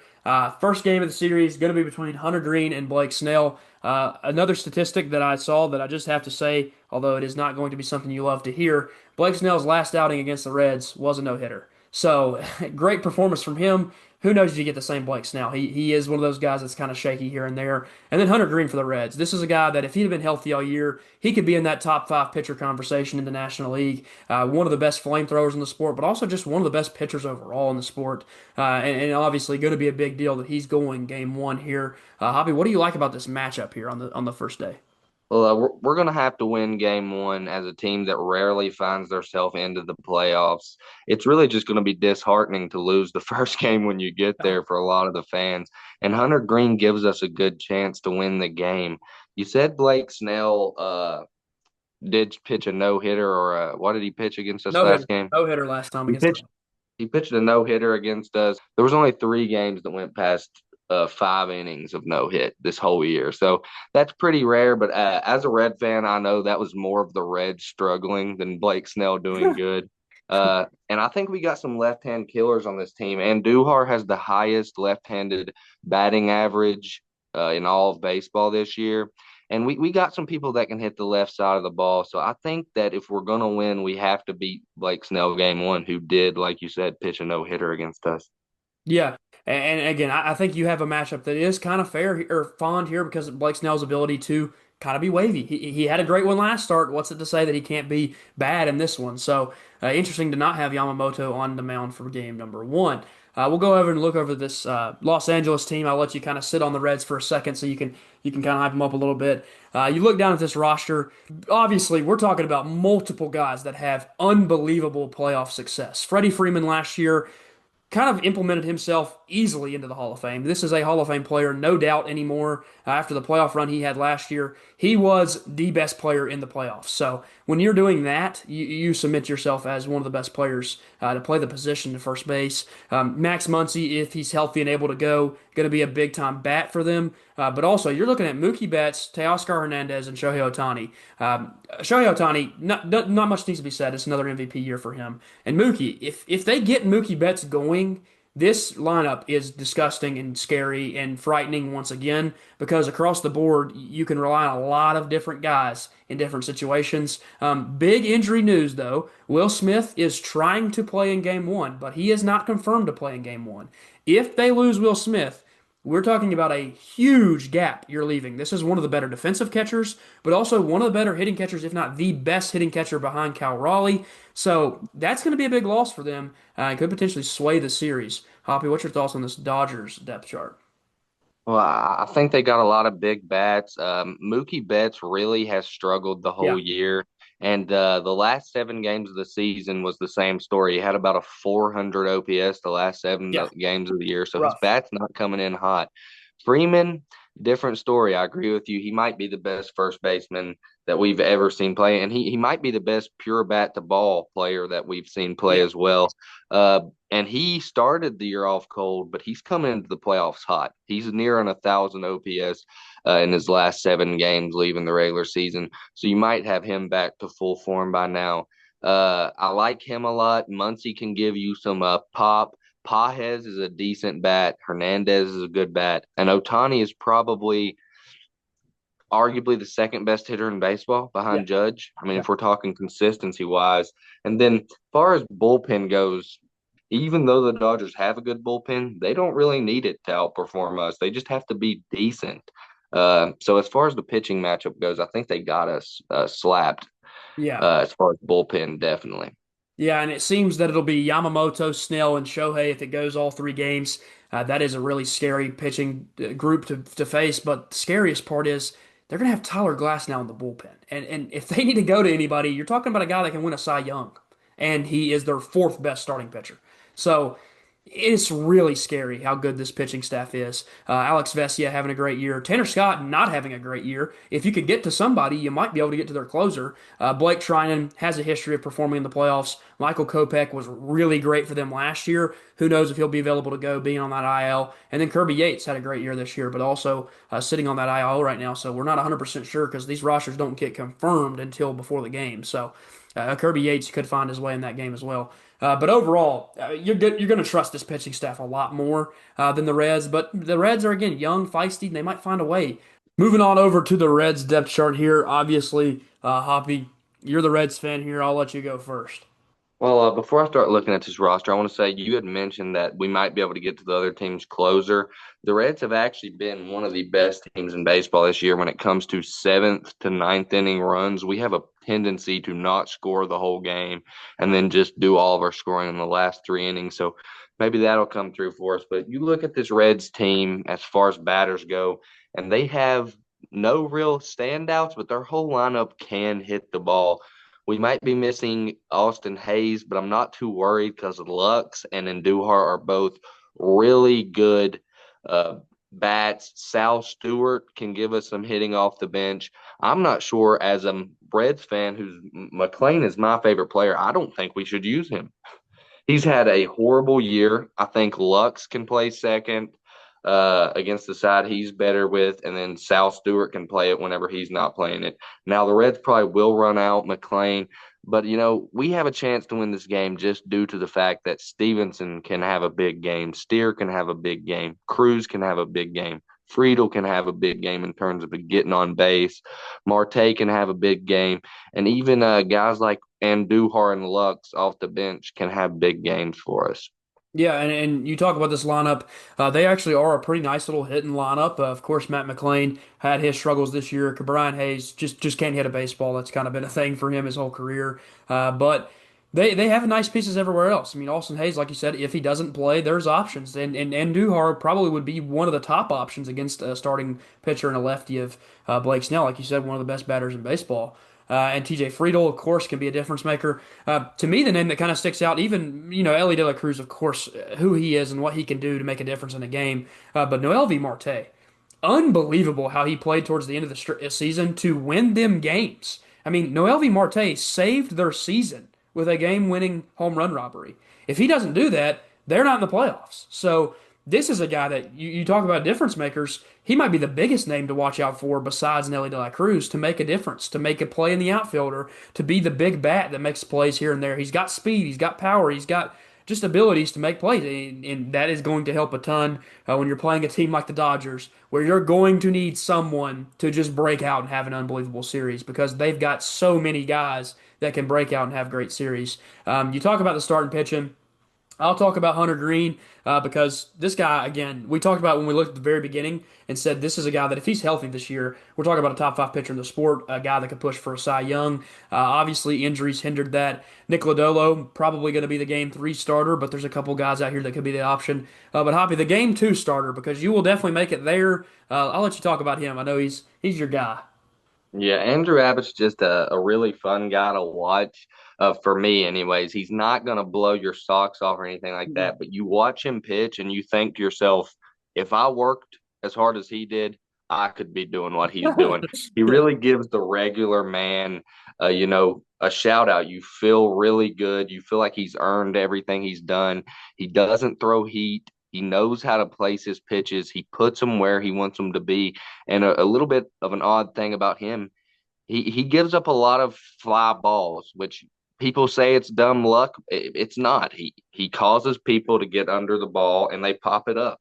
First game of the series going to be between Hunter Green and Blake Snell. Another statistic that I saw that I just have to say, although it is not going to be something you love to hear, Blake Snell's last outing against the Reds was a no-hitter. So great performance from him. Who knows if you get the same Blake Snell? He is one of those guys that's kind of shaky here and there. And then Hunter Green for the Reds. This is a guy that if he'd been healthy all year, he could be in that top five pitcher conversation in the National League. One of the best flamethrowers in the sport, but also just one of the best pitchers overall in the sport. And obviously going to be a big deal that he's going game one here. Hobby, what do you like about this matchup here on the first day? Well, we're going to have to win game one as a team that rarely finds themselves into the playoffs. It's really just going to be disheartening to lose the first game when you get there for a lot of the fans. And Hunter Green gives us a good chance to win the game. You said Blake Snell did pitch a no hitter, or what did he pitch against us No hitter. last game? No hitter last time He against the pitched he pitched a no hitter against us. There was only 3 games that went past 5 innings of no hit this whole year, so that's pretty rare. But as a Red fan, I know that was more of the Reds struggling than Blake Snell doing good. And I think we got some left-hand killers on this team. And Duhar has the highest left-handed batting average in all of baseball this year. And we got some people that can hit the left side of the ball. So I think that if we're going to win, we have to beat Blake Snell game one, who did, like you said, pitch a no hitter against us. Yeah, and again, I think you have a matchup that is kind of fair or fond here because of Blake Snell's ability to kind of be wavy. He had a great one last start. What's it to say that he can't be bad in this one? So interesting to not have Yamamoto on the mound for game number one. We'll go over and look over this Los Angeles team. I'll let you kind of sit on the Reds for a second so you can kind of hype them up a little bit. You look down at this roster. Obviously, we're talking about multiple guys that have unbelievable playoff success. Freddie Freeman last year kind of implemented himself easily into the Hall of Fame. This is a Hall of Fame player, no doubt anymore. After the playoff run he had last year, he was the best player in the playoffs. So when you're doing that, you submit yourself as one of the best players to play the position at first base. Max Muncy, if he's healthy and able to go, going to be a big time bat for them. But also, you're looking at Mookie Betts, Teoscar Hernandez, and Shohei Ohtani. Shohei Ohtani, not much needs to be said. It's another MVP year for him. And Mookie, if they get Mookie Betts going, this lineup is disgusting and scary and frightening once again because across the board you can rely on a lot of different guys in different situations. Big injury news though: Will Smith is trying to play in Game One, but he is not confirmed to play in Game One. If they lose Will Smith, we're talking about a huge gap you're leaving. This is one of the better defensive catchers, but also one of the better hitting catchers, if not the best hitting catcher behind Cal Raleigh. So that's going to be a big loss for them. It could potentially sway the series. Hoppy, what's your thoughts on this Dodgers depth chart? Well, I think they got a lot of big bats. Mookie Betts really has struggled the Yeah, whole year. And the last 7 games of the season was the same story. He had about a 400 OPS the last seven yeah, games of the year. So his rough. bat's not coming in hot. Freeman, different story. I agree with you. He might be the best first baseman that we've ever seen play. And he might be the best pure bat to ball player that we've seen play Yeah, as well. And he started the year off cold, but he's coming into the playoffs hot. He's nearing 1,000 OPS in his last 7 games, leaving the regular season. So you might have him back to full form by now. I like him a lot. Muncy can give you some pop. Pajes is a decent bat. Hernandez is a good bat. And Otani is probably arguably the second best hitter in baseball yeah, behind Judge. I mean, yeah. if we're talking consistency wise. And then as far as bullpen goes, even though the Dodgers have a good bullpen, they don't really need it to outperform us. They just have to be decent. So as far as the pitching matchup goes, I think they got us slapped Yeah. as far as bullpen, definitely. Yeah, and it seems that it'll be Yamamoto, Snell, and Shohei if it goes all 3 games. That is a really scary pitching group to face. But the scariest part is they're going to have Tyler Glass now in the bullpen. And if they need to go to anybody, you're talking about a guy that can win a Cy Young, and he is their fourth best starting pitcher. So it's really scary how good this pitching staff is. Alex Vesia having a great year. Tanner Scott not having a great year. If you could get to somebody, you might be able to get to their closer. Blake Trinan has a history of performing in the playoffs. Michael Kopech was really great for them last year. Who knows if he'll be available to go being on that IL. And then Kirby Yates had a great year this year, but also sitting on that IL right now. So we're not 100% sure because these rosters don't get confirmed until before the game. So Kirby Yates could find his way in that game as well. But overall, you're good, you're going to trust this pitching staff a lot more than the Reds. But the Reds are again young, feisty, and they might find a way. Moving on over to the Reds depth chart here. Obviously, Hoppy, you're the Reds fan here. I'll let you go first. Well, before I start looking at this roster, I want to say you had mentioned that we might be able to get to the other team's closer. The Reds have actually been one of the best teams in baseball this year when it comes to seventh to ninth inning runs. We have a tendency to not score the whole game and then just do all of our scoring in the last three innings. So maybe that'll come through for us. But you look at this Reds team as far as batters go, and they have no real standouts, but their whole lineup can hit the ball. We might be missing Austin Hayes, but I'm not too worried because Lux and Andujar are both really good uh, bats. Sal Stewart can give us some hitting off the bench. I'm not sure, as a Reds fan, who's McLean is my favorite player. I don't think we should use him. He's had a horrible year. I think Lux can play second against the side he's better with, and then Sal Stewart can play it whenever he's not playing it. Now, the Reds probably will run out McLean, but, we have a chance to win this game just due to the fact that Stevenson can have a big game, Steer can have a big game, Cruz can have a big game. Friedel can have a big game in terms of getting on base. Marte can have a big game. And even guys like Andujar and Lux off the bench can have big games for us. Yeah, and you talk about this lineup. They actually are a pretty nice little hitting lineup. Of course, Matt McLean had his struggles this year. Brian Hayes just can't hit a baseball. That's kind of been a thing for him his whole career. But they have nice pieces everywhere else. I mean, Austin Hayes, like you said, if he doesn't play, there's options. And Duhar probably would be one of the top options against a starting pitcher and a lefty of Blake Snell. Like you said, one of the best batters in baseball. And TJ Friedel, of course, can be a difference maker. To me, the name that kind of sticks out, even, Ellie De La Cruz, of course, who he is and what he can do to make a difference in a game. But Noel V. Marte, unbelievable how he played towards the end of the season to win them games. I mean, Noel V. Marte saved their season with a game-winning home run robbery. If he doesn't do that, they're not in the playoffs. So this is a guy that you talk about difference makers. He might be the biggest name to watch out for besides Nelly De La Cruz to make a difference, to make a play in the outfield, or to be the big bat that makes plays here and there. He's got speed, he's got power, he's got just abilities to make plays, and that is going to help a ton when you're playing a team like the Dodgers, where you're going to need someone to just break out and have an unbelievable series because they've got so many guys that can break out and have great series. You talk about the starting pitching. I'll talk about Hunter Green because this guy, again, we talked about when we looked at the very beginning and said this is a guy that if he's healthy this year, we're talking about a top five pitcher in the sport, a guy that could push for a Cy Young. Obviously, injuries hindered that. Nick Lodolo, probably going to be the game three starter, but there's a couple guys out here that could be the option. But Hoppy, the game two starter, because you will definitely make it there. I'll let you talk about him. I know he's your guy. Yeah, Andrew Abbott's just a really fun guy to watch. For me, anyways, he's not gonna blow your socks off or anything like that. But you watch him pitch, and you think to yourself, if I worked as hard as he did, I could be doing what he's doing. He Yeah. really gives the regular man, a shout out. You feel really good. You feel like he's earned everything he's done. He doesn't throw heat. He knows how to place his pitches. He puts them where he wants them to be. And a little bit of an odd thing about him, he gives up a lot of fly balls, which people say it's dumb luck. It's not. He causes people to get under the ball and they pop it up.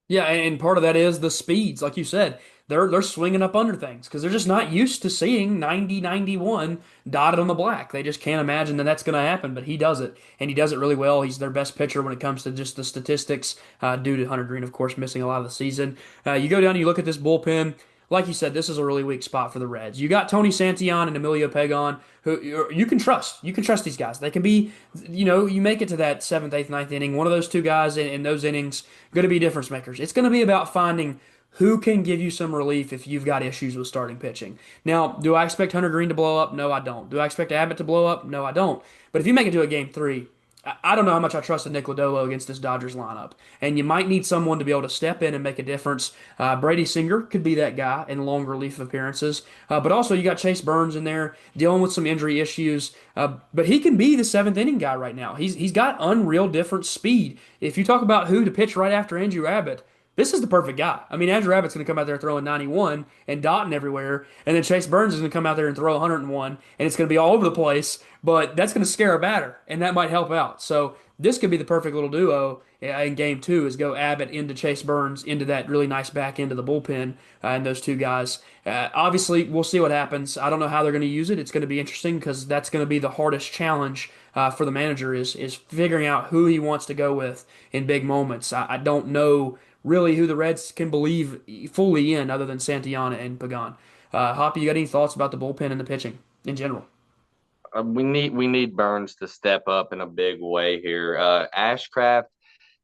Yeah, and part of that is the speeds, like you said. They're swinging up under things because they're just not used to seeing 90, 91 dotted on the black. They just can't imagine that that's going to happen, but he does it, and he does it really well. He's their best pitcher when it comes to just the statistics, due to Hunter Green, of course, missing a lot of the season. You go down and you look at this bullpen. Like you said, this is a really weak spot for the Reds. You got Tony Santillan and Emilio Pagan, who you can trust. You can trust these guys. They can be, you make it to that seventh, eighth, ninth inning. One of those two guys in those innings going to be difference makers. It's going to be about finding who can give you some relief if you've got issues with starting pitching. Now, do I expect Hunter Green to blow up? No, I don't. Do I expect Abbott to blow up? No, I don't. But if you make it to a game three, I don't know how much I trusted Nick Lodolo against this Dodgers lineup. And you might need someone to be able to step in and make a difference. Brady Singer could be that guy in long relief appearances. But also, you got Chase Burns in there dealing with some injury issues. But he can be the seventh inning guy right now. He's got unreal different speed. If you talk about who to pitch right after Andrew Abbott, this is the perfect guy. I mean, Andrew Abbott's going to come out there throwing 91 and dotting everywhere, and then Chase Burns is going to come out there and throw 101, and it's going to be all over the place, but that's going to scare a batter, and that might help out. So this could be the perfect little duo in game two is go Abbott into Chase Burns into that really nice back end of the bullpen, and those two guys. Obviously, we'll see what happens. I don't know how they're going to use it. It's going to be interesting because that's going to be the hardest challenge for the manager is figuring out who he wants to go with in big moments. I don't know really who the Reds can believe fully in other than Santillana and Pagan. Hoppy, you got any thoughts about the bullpen and the pitching in general? We need Burns to step up in a big way here. Ashcraft,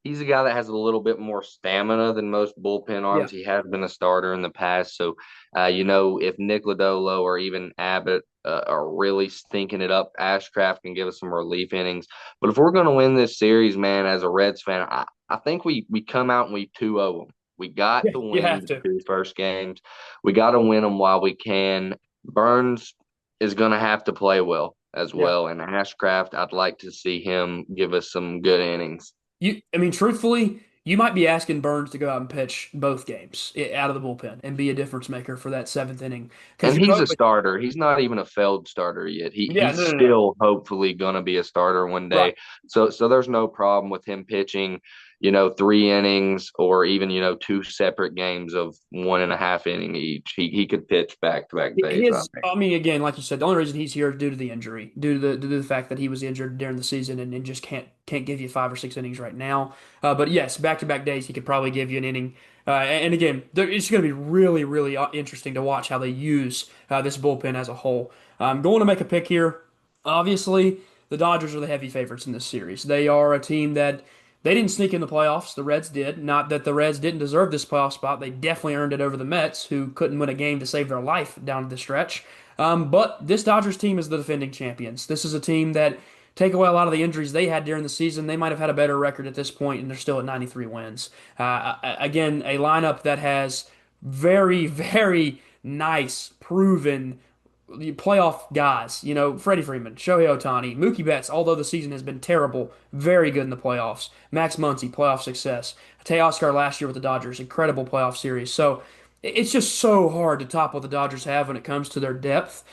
he's a guy that has a little bit more stamina than most bullpen Yeah. arms. He has been a starter in the past, so if Nick Lodolo or even Abbott are really stinking it up, Ashcraft can give us some relief innings. But if we're going to win this series, man, as a Reds fan, I think we come out and we 2-0 them. We got Yeah, to you win have the to. two first games. We got to win them while we can. Burns is going to have to play well as Yeah. well, and Ashcraft, I'd like to see him give us some good innings. I mean, truthfully, you might be asking Burns to go out and pitch both games out of the bullpen and be a difference maker for that seventh inning because And you're he's a hoping. starter. He's not even a failed starter yet. Yeah, He's no, no, no. still hopefully gonna be a starter one Right. day. So there's no problem with him pitching, 3 innings or even, two separate games of 1.5 inning each. He could pitch back to back days, I think. I mean, again, like you said, the only reason he's here is due to the injury, due to the fact that he was injured during the season and just can't give you 5 or 6 innings right now. But yes, back to back days, he could probably give you an inning. And again, it's going to be really, really interesting to watch how they use this bullpen as a whole. I'm going to make a pick here. Obviously, the Dodgers are the heavy favorites in this series. They are a team that they didn't sneak in the playoffs. The Reds did. Not that the Reds didn't deserve this playoff spot. They definitely earned it over the Mets, who couldn't win a game to save their life down the stretch. But this Dodgers team is the defending champions. This is a team that, take away a lot of the injuries they had during the season, they might have had a better record at this point, and they're still at 93 wins. Again, a lineup that has very, very nice, proven the playoff guys, Freddie Freeman, Shohei Ohtani, Mookie Betts, although the season has been terrible, very good in the playoffs. Max Muncy, playoff success. Teoscar last year with the Dodgers, incredible playoff series. So it's just so hard to top what the Dodgers have when it comes to their depth.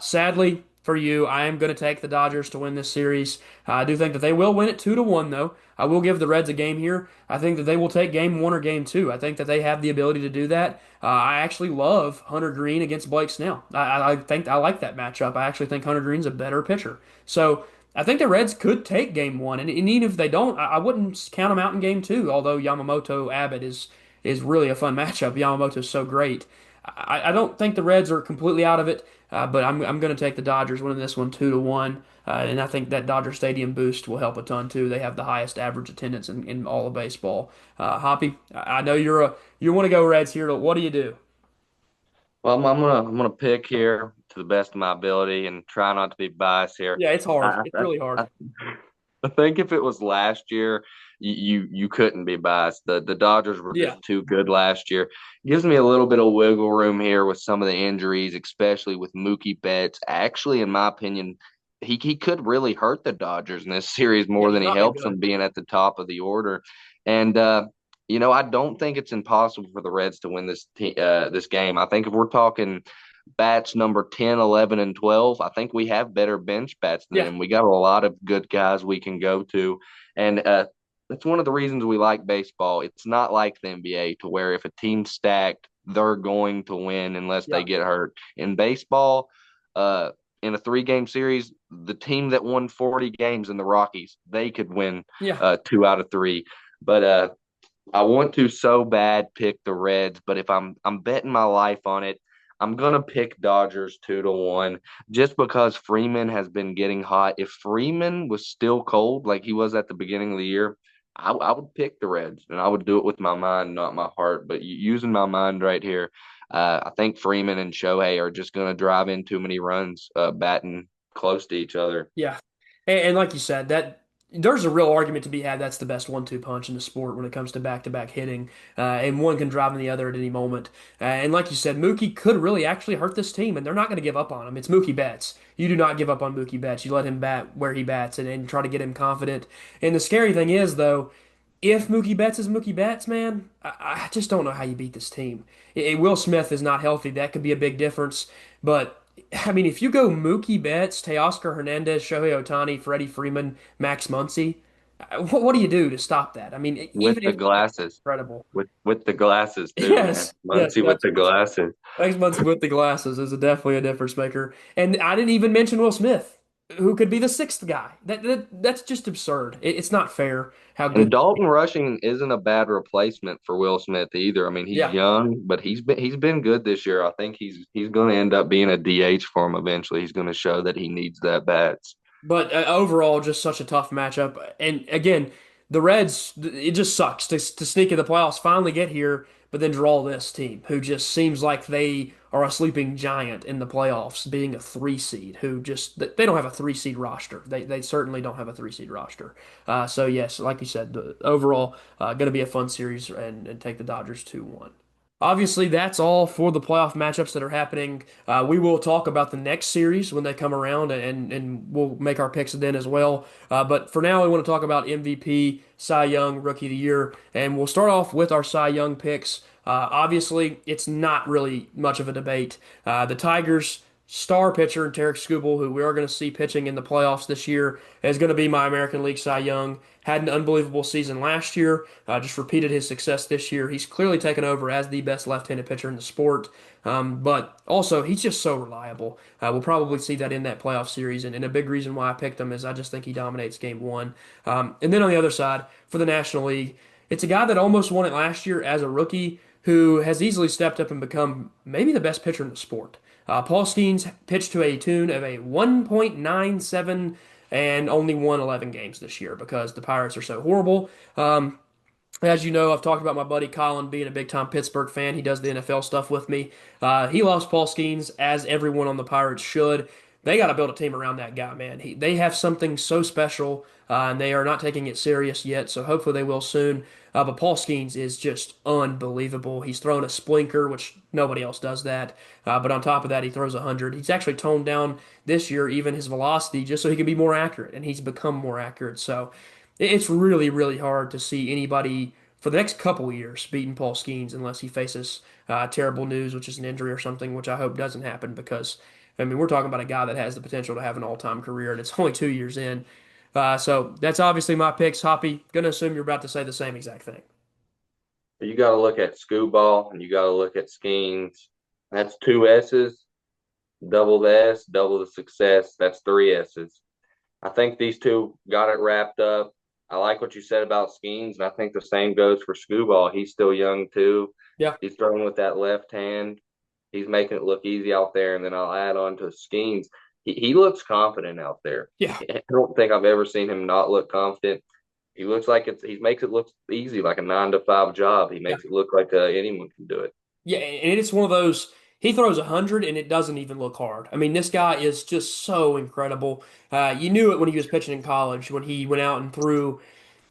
Sadly for you, I am going to take the Dodgers to win this series. I do think that they will win it 2-1, though. I will give the Reds a game here. I think that they will take game one or game two. I think that they have the ability to do that. I actually love Hunter Green against Blake Snell. I think I like that matchup. I actually think Hunter Green's a better pitcher. So I think the Reds could take game one, and even if they don't, I wouldn't count them out in game two. Although Yamamoto Abbott is really a fun matchup. Yamamoto's so great. I don't think the Reds are completely out of it, but I'm going to take the Dodgers winning this one 2-1. And I think that Dodger Stadium boost will help a ton too. They have the highest average attendance in all of baseball. Hoppy, I know you want to go Reds here. What do you do? Well, I'm gonna pick here to the best of my ability and try not to be biased here. Yeah, it's hard. I, It's I, really hard. I, I think if it was last year, you couldn't be biased. The Dodgers were Yeah, just too good last year. Gives me a little bit of wiggle room here with some of the injuries, especially with Mookie Betts. Actually, in my opinion, he could really hurt the Dodgers in this series yeah, more he's than he not been helps good. them being at the top of the order. And I don't think it's impossible for the Reds to win this game. I think if we're talking bats number 10, 11, and 12, I think we have better bench bats than Yeah, them. We got a lot of good guys we can go to. And that's one of the reasons we like baseball. It's not like the NBA to where if a team's stacked, they're going to win unless they yeah, get hurt. In baseball, uh, in a 3 game series, the team that won 40 games in the Rockies, they could win yeah, 2 out of 3. But I want to so bad pick the Reds, but if I'm betting my life on it, I'm gonna pick Dodgers 2-1 just because Freeman has been getting hot. If Freeman was still cold like he was at the beginning of the year, I would pick the Reds, and I would do it with my mind, not my heart. But using my mind right here, I think Freeman and Shohei are just going to drive in too many runs, batting close to each other. Yeah. And like you said, that there's a real argument to be had. That's the best one-two punch in the sport when it comes to back-to-back hitting, and one can drive in the other at any moment. And like you said, Mookie could really actually hurt this team, and they're not going to give up on him. It's Mookie Betts. You do not give up on Mookie Betts. You let him bat where he bats and try to get him confident. And the scary thing is, though, if Mookie Betts is Mookie Betts, man, I just don't know how you beat this team. Will Smith is not healthy. That could be a big difference. But I mean, if you go Mookie Betts, Teoscar Hernandez, Shohei Ohtani, Freddie Freeman, Max Muncy, what do you do to stop that? I mean, With even the if glasses, incredible. with the glasses too, man. Yes, yes, Muncie with Max the Muncy. glasses. Max Muncy with the glasses is definitely a difference maker. And I didn't even mention Will Smith, who could be the sixth guy. That's just absurd. It's not fair how And good. Dalton Rushing isn't a bad replacement for Will Smith either. I mean, he's Yeah. young, but he's been good this year. I think he's going to end up being a DH for him eventually. He's going to show that he needs that bats. But overall, just such a tough matchup. And again, the Reds, it just sucks to sneak in the playoffs, finally get here, but then draw this team who just seems like they are a sleeping giant in the playoffs, being a three seed, who just, they don't have a three seed roster. They certainly don't have a three seed roster. So, yes, like you said, overall, going to be a fun series and take the Dodgers 2-1. Obviously, that's all for the playoff matchups that are happening. We will talk about the next series when they come around, and we'll make our picks then as well. But for now, we want to talk about MVP, Cy Young, Rookie of the Year, and we'll start off with our Cy Young picks. Obviously, it's not really much of a debate. The Tigers' star pitcher, Tarek Skubal, who we are going to see pitching in the playoffs this year, is going to be my American League Cy Young. Had an unbelievable season last year, just repeated his success this year. He's clearly taken over as the best left-handed pitcher in the sport. But also, he's just so reliable. We'll probably see that in that playoff series. And a big reason why I picked him is I just think he dominates game one. And then on the other side, for the National League, it's a guy that almost won it last year as a rookie who has easily stepped up and become maybe the best pitcher in the sport. Paul Skeens pitched to a tune of a 1.97 and only won 11 games this year because the Pirates are so horrible. As you know, I've talked about my buddy Colin being a big time Pittsburgh fan. He does the NFL stuff with me. He loves Paul Skeens, as everyone on the Pirates should. They got to build a team around that guy, man. They have something so special, and they are not taking it serious yet, so hopefully they will soon. But Paul Skeens is just unbelievable. He's thrown a splinker, which nobody else does that. But on top of that, he throws 100. He's actually toned down this year, even his velocity, just so he can be more accurate, and he's become more accurate. So it's really, really hard to see anybody for the next couple of years beating Paul Skeens unless he faces terrible news, which is an injury or something, which I hope doesn't happen because, I mean, we're talking about a guy that has the potential to have an all-time career, and it's only 2 years in. So that's obviously my picks. Hoppy, gonna assume you're about to say the same exact thing. You got to look at Screwball and you got to look at Skeens. That's two S's, double the S, double the success. That's three S's. I think these two got it wrapped up. I like what you said about Skeens, and I think the same goes for Screwball. He's still young too. Yeah, He's throwing with that left hand. He's making it look easy out there. And then I'll add on to Skeens. He looks confident out there. yeah. I don't think I've ever seen him not look confident. He looks like he makes it look easy, like a 9 to 5 job. He makes it look like anyone can do it. Yeah, and it's one of those. He throws 100 and it doesn't even look hard. I mean, this guy is just so incredible. You knew it when he was pitching in college, when he went out and threw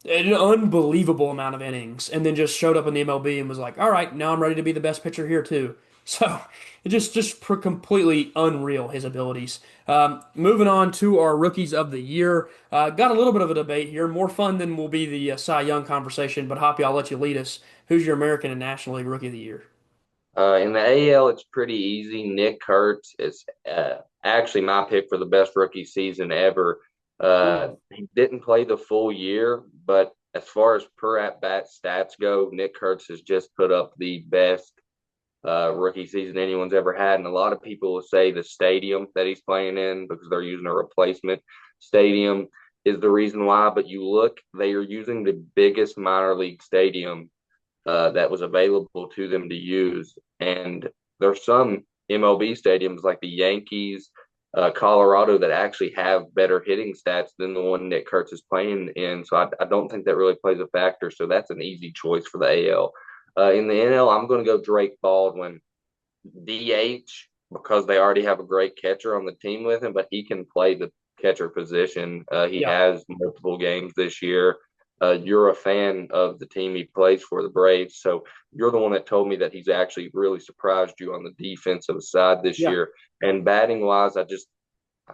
an unbelievable amount of innings and then just showed up in the MLB and was like, all right, now I'm ready to be the best pitcher here too. So it completely unreal, his abilities. Moving on to our rookies of the year. Got a little bit of a debate here. More fun than will be the Cy Young conversation, but Hoppy, I'll let you lead us. Who's your American and National League Rookie of the Year? In the AL, it's pretty easy. Nick Kurtz is actually my pick for the best rookie season ever. Ooh. He didn't play the full year, but as far as per at bat stats go, Nick Kurtz has just put up the best rookie season anyone's ever had. And a lot of people will say the stadium that he's playing in, because they're using a replacement stadium, is the reason why. But you look, they are using the biggest minor league stadium that was available to them to use. And there's some MLB stadiums like the Yankees, Colorado that actually have better hitting stats than the one Nick Kurtz is playing in. So I don't think that really plays a factor. So that's an easy choice for the AL. In the NL, I'm going to go Drake Baldwin, DH, because they already have a great catcher on the team with him, but he can play the catcher position. He Yeah. has multiple games this year. You're a fan of the team he plays for, the Braves. So you're the one that told me that he's actually really surprised you on the defensive side this Yeah. year. And batting wise, I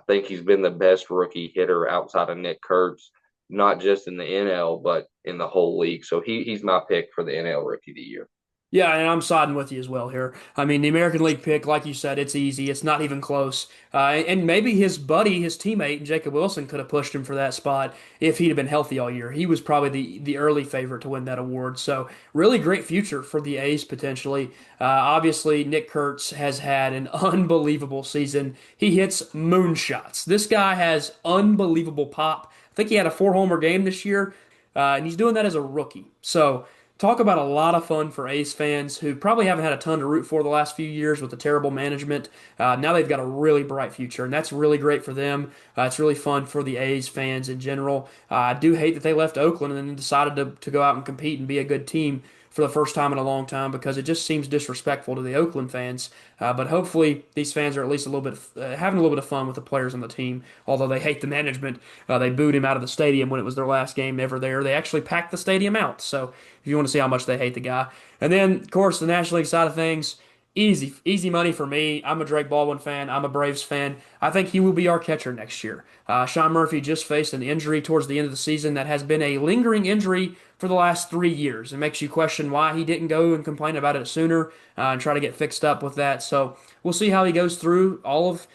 think he's been the best rookie hitter outside of Nick Kurtz, not just in the NL, but in the whole league. So he's my pick for the NL Rookie of the Year. Yeah, and I'm siding with you as well here. I mean, the American League pick, like you said, it's easy. It's not even close. And maybe his buddy, his teammate, Jacob Wilson, could have pushed him for that spot if he'd have been healthy all year. He was probably the early favorite to win that award. So, really great future for the A's potentially. Obviously, Nick Kurtz has had an unbelievable season. He hits moonshots. This guy has unbelievable pop. I think he had a four-homer game this year, and he's doing that as a rookie. So. Talk about a lot of fun for A's fans who probably haven't had a ton to root for the last few years with the terrible management. Now they've got a really bright future, and that's really great for them. It's really fun for the A's fans in general. I do hate that they left Oakland and then decided to go out and compete and be a good team for the first time in a long time because it just seems disrespectful to the Oakland fans. But hopefully these fans are at least a little bit having a little bit of fun with the players on the team. Although they hate the management, they booed him out of the stadium when it was their last game ever there. They actually packed the stadium out. So if you want to see how much they hate the guy. And then, of course, the National League side of things, easy money for me. I'm a Drake Baldwin fan. I'm a Braves fan. I think he will be our catcher next year. Sean Murphy just faced an injury towards the end of the season that has been a lingering injury for the last 3 years. It makes you question why he didn't go and complain about it sooner and try to get fixed up with that. So we'll see how he goes through all of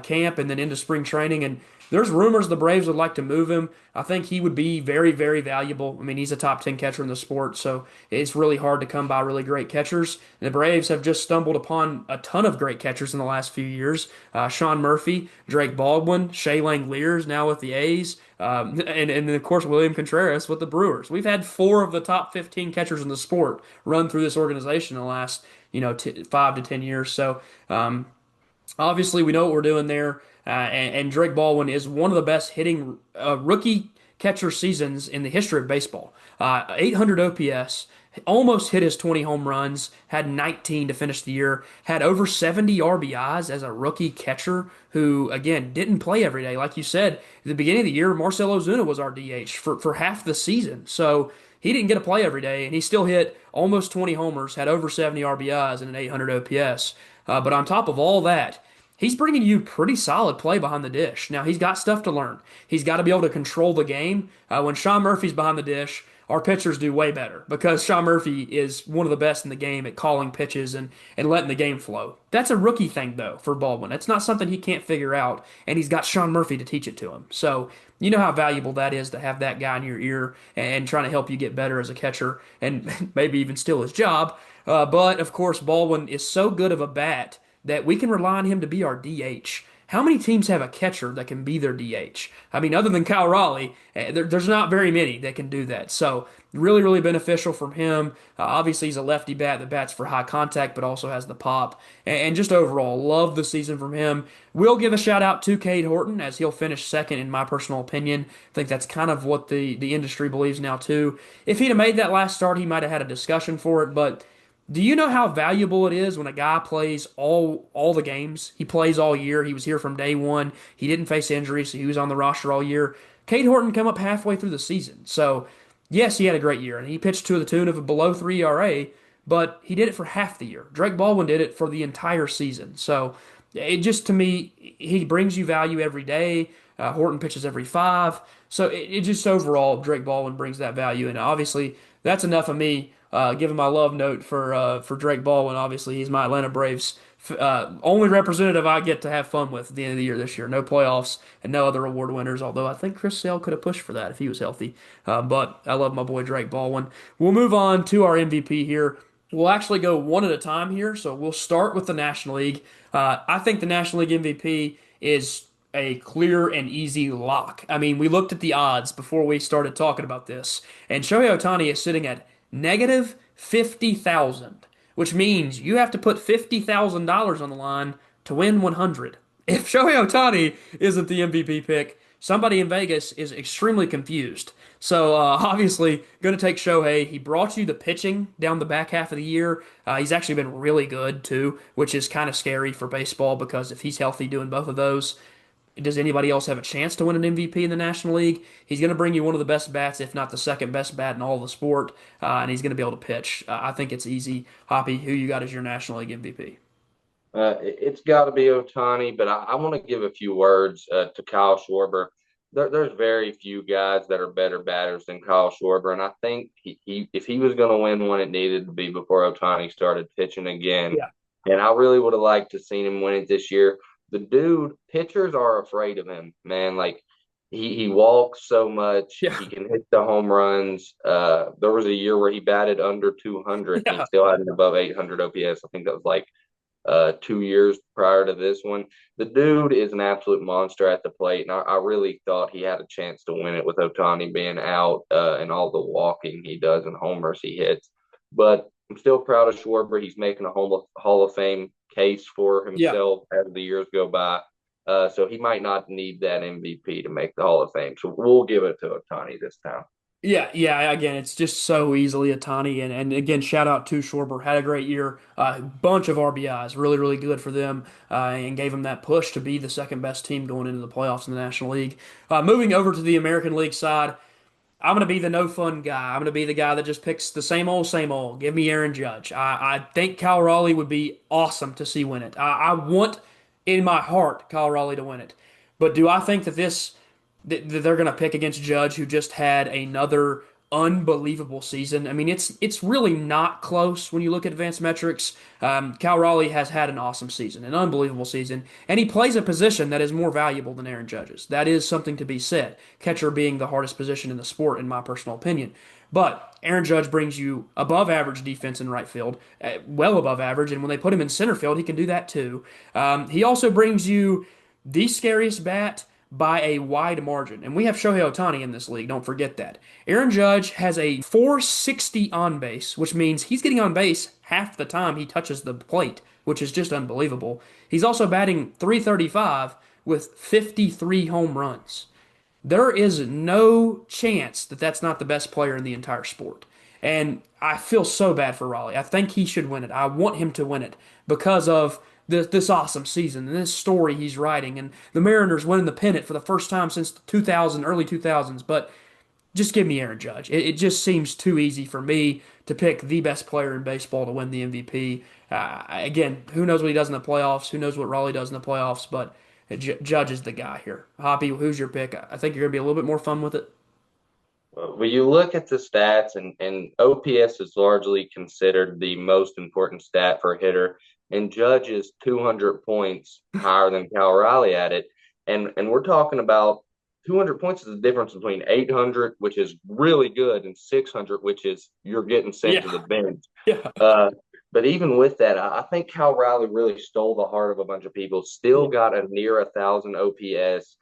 camp and then into spring training. And there's rumors the Braves would like to move him. I think he would be very, very valuable. I mean, he's a top 10 catcher in the sport, so it's really hard to come by really great catchers. And the Braves have just stumbled upon a ton of great catchers in the last few years. Sean Murphy, Drake Baldwin, Shea Langeliers now with the A's, and then, of course, William Contreras with the Brewers. We've had four of the top 15 catchers in the sport run through this organization in the last, 5 to 10 years. So, obviously, we know what we're doing there, and Drake Baldwin is one of the best hitting rookie catcher seasons in the history of baseball. 800 OPS, almost hit his 20 home runs, had 19 to finish the year, had over 70 RBIs as a rookie catcher who, again, didn't play every day. Like you said, at the beginning of the year, Marcell Ozuna was our DH for half the season. So he didn't get to play every day, and he still hit almost 20 homers, had over 70 RBIs, and an 800 OPS. But on top of all that, he's bringing you pretty solid play behind the dish. Now, he's got stuff to learn. He's got to be able to control the game. When Sean Murphy's behind the dish, our pitchers do way better because Sean Murphy is one of the best in the game at calling pitches and letting the game flow. That's a rookie thing, though, for Baldwin. It's not something he can't figure out, and he's got Sean Murphy to teach it to him. So, you know how valuable that is to have that guy in your ear and trying to help you get better as a catcher and maybe even steal his job. But, of course, Baldwin is so good of a bat that we can rely on him to be our DH. How many teams have a catcher that can be their DH? I mean, other than Kyle Raleigh, there's not very many that can do that. So, really, really beneficial from him. Obviously, he's a lefty bat that bats for high contact, but also has the pop. And just overall, love the season from him. We'll give a shout out to Cade Horton as he'll finish second, in my personal opinion. I think that's kind of what the industry believes now, too. If he'd have made that last start, he might have had a discussion for it, but. Do you know how valuable it is when a guy plays all the games? He plays all year. He was here from day one. He didn't face injuries, so he was on the roster all year. Cade Horton come up halfway through the season. So, yes, he had a great year, and he pitched to the tune of a below 3 ERA, but he did it for half the year. Drake Baldwin did it for the entire season. So, it just, to me, he brings you value every day. Horton pitches every five. So, it just overall, Drake Baldwin brings that value, and obviously, that's enough of me giving my love note for Drake Baldwin. Obviously, he's my Atlanta Braves only representative I get to have fun with at the end of the year this year. No playoffs and no other award winners. Although I think Chris Sale could have pushed for that if he was healthy. But I love my boy Drake Baldwin. We'll move on to our MVP here. We'll actually go one at a time here. So we'll start with the National League. I think the National League MVP is a clear and easy lock. I mean, we looked at the odds before we started talking about this, and Shohei Ohtani is sitting at negative 50,000, which means you have to put $50,000 on the line to win 100. if Shohei Ohtani isn't the MVP pick, somebody in Vegas is extremely confused. So obviously, going to take Shohei. He brought you the pitching down the back half of the year. He's actually been really good too, which is kind of scary for baseball because if he's healthy doing both of those, does anybody else have a chance to win an MVP in the National League? He's going to bring you one of the best bats, if not the second best bat in all of the sport, and he's going to be able to pitch. I think it's easy. Hoppy, who you got as your National League MVP? It's got to be Otani, but I want to give a few words to Kyle Schwarber. There's very few guys that are better batters than Kyle Schwarber, and I think if he was going to win one, it needed to be before Otani started pitching again. Yeah. And I really would have liked to seen him win it this year. The dude, pitchers are afraid of him, man. Like he walks so much, Yeah. he can hit the home runs. There was a year where he batted under 200, and he Yeah. still had an above 800 OPS. I think that was like 2 years prior to this one. The dude is an absolute monster at the plate, and I really thought he had a chance to win it with Otani being out and all the walking he does and homers he hits. But I'm still proud of Schwarber. He's making a Hall of Fame case for Yeah. himself as the years go by. So he might not need that MVP to make the Hall of Fame. So we'll give it to Otani this time. Yeah, yeah. Again, it's just so easily a Tani, and again, shout out to Schwarber. Had a great year, bunch of RBIs, really, really good for them, and gave them that push to be the second best team going into the playoffs in the National League. Moving over to the American League side, I'm going to be the no fun guy. I'm going to be the guy that just picks the same old, same old. Give me Aaron Judge. I think Cal Raleigh would be awesome to see win it. I want in my heart Cal Raleigh to win it. But do I think that they're going to pick against Judge, who just had another unbelievable season? I mean, it's really not close when you look at advanced metrics. Cal Raleigh has had an awesome season, an unbelievable season, and he plays a position that is more valuable than Aaron Judge's. That is something to be said. Catcher being the hardest position in the sport, in my personal opinion. But Aaron Judge brings you above average defense in right field, well above average, and when they put him in center field, he can do that too. He also brings you the scariest bat by a wide margin. And we have Shohei Ohtani in this league, don't forget that. Aaron Judge has a 460 on base, which means he's getting on base half the time he touches the plate, which is just unbelievable. He's also batting 335 with 53 home runs. There is no chance that that's not the best player in the entire sport. And I feel so bad for Raleigh. I think he should win it. I want him to win it because of this awesome season and this story he's writing, and the Mariners winning the pennant for the first time since 2000, early 2000s. But just give me Aaron Judge. It just seems too easy for me to pick the best player in baseball to win the MVP. Again, who knows what he does in the playoffs? Who knows what Raleigh does in the playoffs? But Judge is the guy here. Hoppy, who's your pick? I think you're going to be a little bit more fun with it. When you look at the stats, and OPS is largely considered the most important stat for a hitter, and Judge is 200 points higher than Cal Riley at it. And we're talking about 200 points is the difference between 800, which is really good, and 600, which is you're getting sent Yeah, to the bench. yeah, Uh, but even with that, I think Cal Riley really stole the heart of a bunch of people. yeah, Still got a near 1,000 OPS.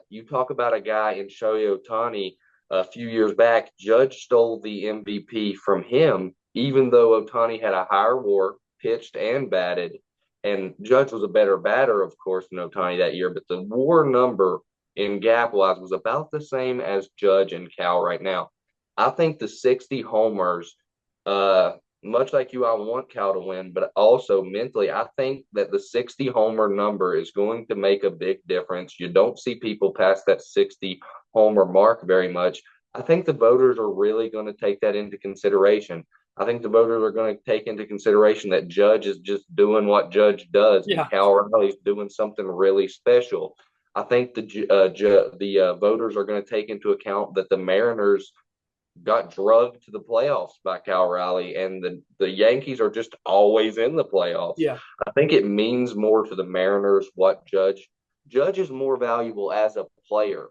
You talk about a guy in Shohei Ohtani a few years back. Judge stole the MVP from him, even though Ohtani had a higher WAR, pitched and batted, and Judge was a better batter, of course, than Ohtani that year. But the WAR number in gap wise was about the same as Judge and Cal right now. I think the 60 homers, uh, much like you, I want Cal to win, but also mentally, I think that the 60 homer number is going to make a big difference. You don't see people past that 60 homer mark very much. I think the voters are really going to take that into consideration. I think the voters are going to take into consideration that Judge is just doing what Judge does, and yeah, Cal Riley's doing something really special. I think the voters are going to take into account that the Mariners got drugged to the playoffs by Cal Riley, and the Yankees are just always in the playoffs. yeah, I think it means more to the Mariners what Judge is more valuable as a player,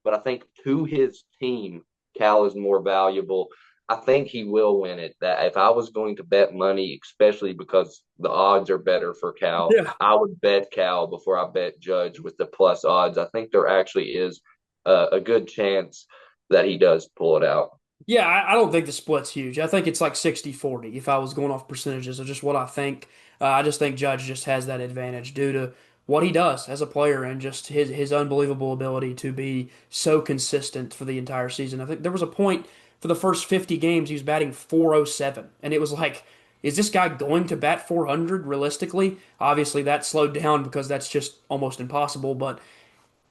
but I think to his team, Cal is more valuable. I think he will win it. That if I was going to bet money, especially because the odds are better for Cal, yeah. I would bet Cal before I bet Judge with the plus odds. I think there actually is a good chance that he does pull it out. Yeah, I don't think the split's huge. I think it's like 60-40 if I was going off percentages of just what I think. I just think Judge just has that advantage due to what he does as a player and just his unbelievable ability to be so consistent for the entire season. I think there was a point for the first 50 games he was batting 407, and it was like, is this guy going to bat 400 realistically? Obviously, that slowed down because that's just almost impossible, but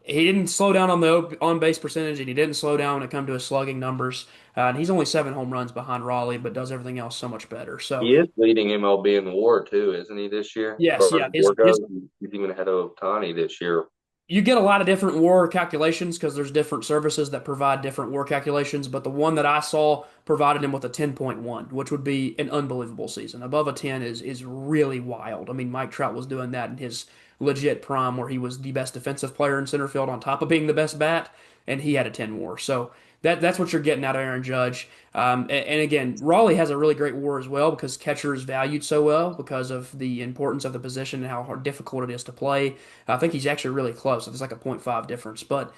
he didn't slow down on the on base percentage, and he didn't slow down when it come to his slugging numbers. And he's only 7 home runs behind Raleigh, but does everything else so much better. So He is leading MLB in WAR too, isn't he, this year? As yes, far yeah, as WAR goes, he's even ahead of Otani this year. you get a lot of different WAR calculations because there's different services that provide different WAR calculations, but the one that I saw provided him with a 10.1, which would be an unbelievable season. Above a 10 is really wild. I mean, Mike Trout was doing that in his legit prime where he was the best defensive player in center field on top of being the best bat, and he had a 10 WAR. So that's what you're getting out of Aaron Judge. And again, Raleigh has a really great WAR as well because catcher is valued so well because of the importance of the position and how hard, difficult it is to play. I think he's actually really close. It's like a .5 difference. But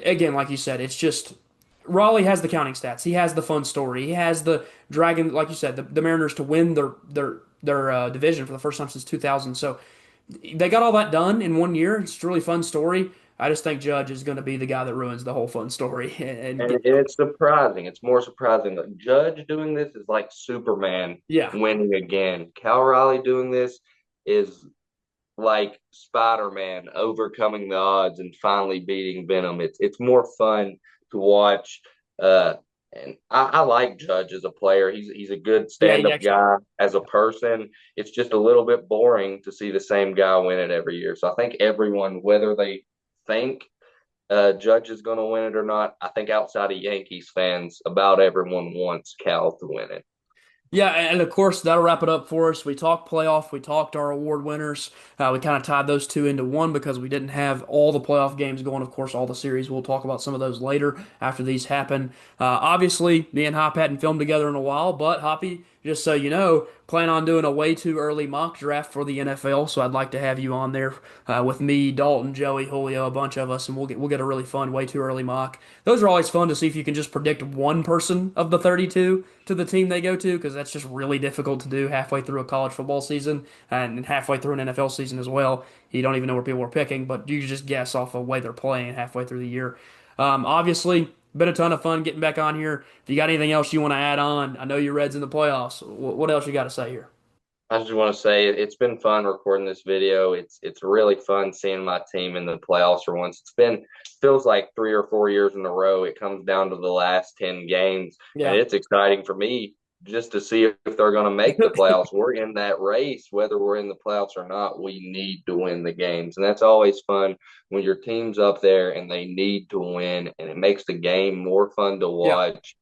again, like you said, it's just Raleigh has the counting stats. He has the fun story. He has the Dragon, like you said, the Mariners to win their division for the first time since 2000. So they got all that done in 1 year. It's a really fun story. I just think Judge is going to be the guy that ruins the whole fun story and And get it's surprising. It's more surprising that Judge doing this is like Superman yeah. winning again. Cal Raleigh doing this is like Spider-Man overcoming the odds and finally beating Venom. It's more fun to watch. Uh, and I like Judge as a player. He's a good Yeah, he stand-up actually. guy as a person. It's just a little bit boring to see the same guy win it every year. So I think everyone, whether they think Judge is going to win it or not, I think outside of Yankees fans, about everyone wants Cal to win it. Yeah, and of course that'll wrap it up for us. We talked playoff, we talked our award winners. We kind of tied those two into one because we didn't have all the playoff games going. Of course, all the series. We'll talk about some of those later after these happen. Obviously, me and Hop hadn't filmed together in a while, but Hoppy, just so you know, plan on doing a way too early mock draft for the NFL. So I'd like to have you on there with me, Dalton, Joey, Julio, a bunch of us, and we'll get a really fun way too early mock. Those are always fun to see if you can just predict one person of the 32 to the team they go to, because that's just really difficult to do halfway through a college football season and halfway through an NFL season as well. You don't even know where people are picking, but you just guess off of the way they're playing halfway through the year. Obviously, been a ton of fun getting back on here. If you got anything else you want to add on, I know your Reds in the playoffs. What else you got to say here? I just want to say it's been fun recording this video. It's really fun seeing my team in the playoffs for once. It's been feels like 3 or 4 years in a row. It comes down to the last 10 games, and Yeah. it's exciting for me just to see if they're going to make the playoffs. We're in that race, whether we're in the playoffs or not. We need to win the games, and that's always fun when your team's up there and they need to win, and it makes the game more fun to Yeah. watch.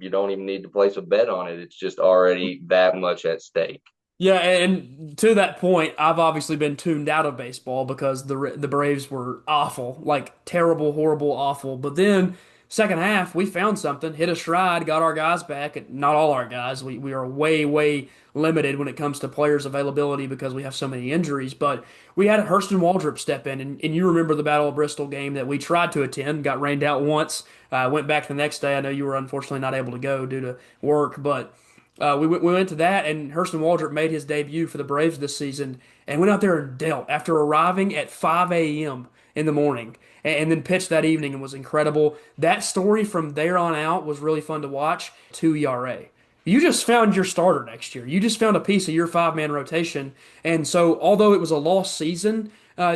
You don't even need to place a bet on it. It's just already that much at stake. Yeah, and to that point, I've obviously been tuned out of baseball because the Braves were awful, like terrible, horrible, awful. But then second half, we found something, hit a stride, got our guys back. Not all our guys. We are way, way limited when it comes to players availability because we have so many injuries. But we had Hurston Waldrop step in, and you remember the Battle of Bristol game that we tried to attend, got rained out once, went back the next day. I know you were unfortunately not able to go due to work, but. We went to that, and Hurston Waldrop made his debut for the Braves this season, and went out there and dealt after arriving at 5 a.m. in the morning, and then pitched that evening and was incredible. That story from there on out was really fun to watch. 2 ERA. You just found your starter next year. You just found a piece of your five-man rotation, and so although it was a lost season,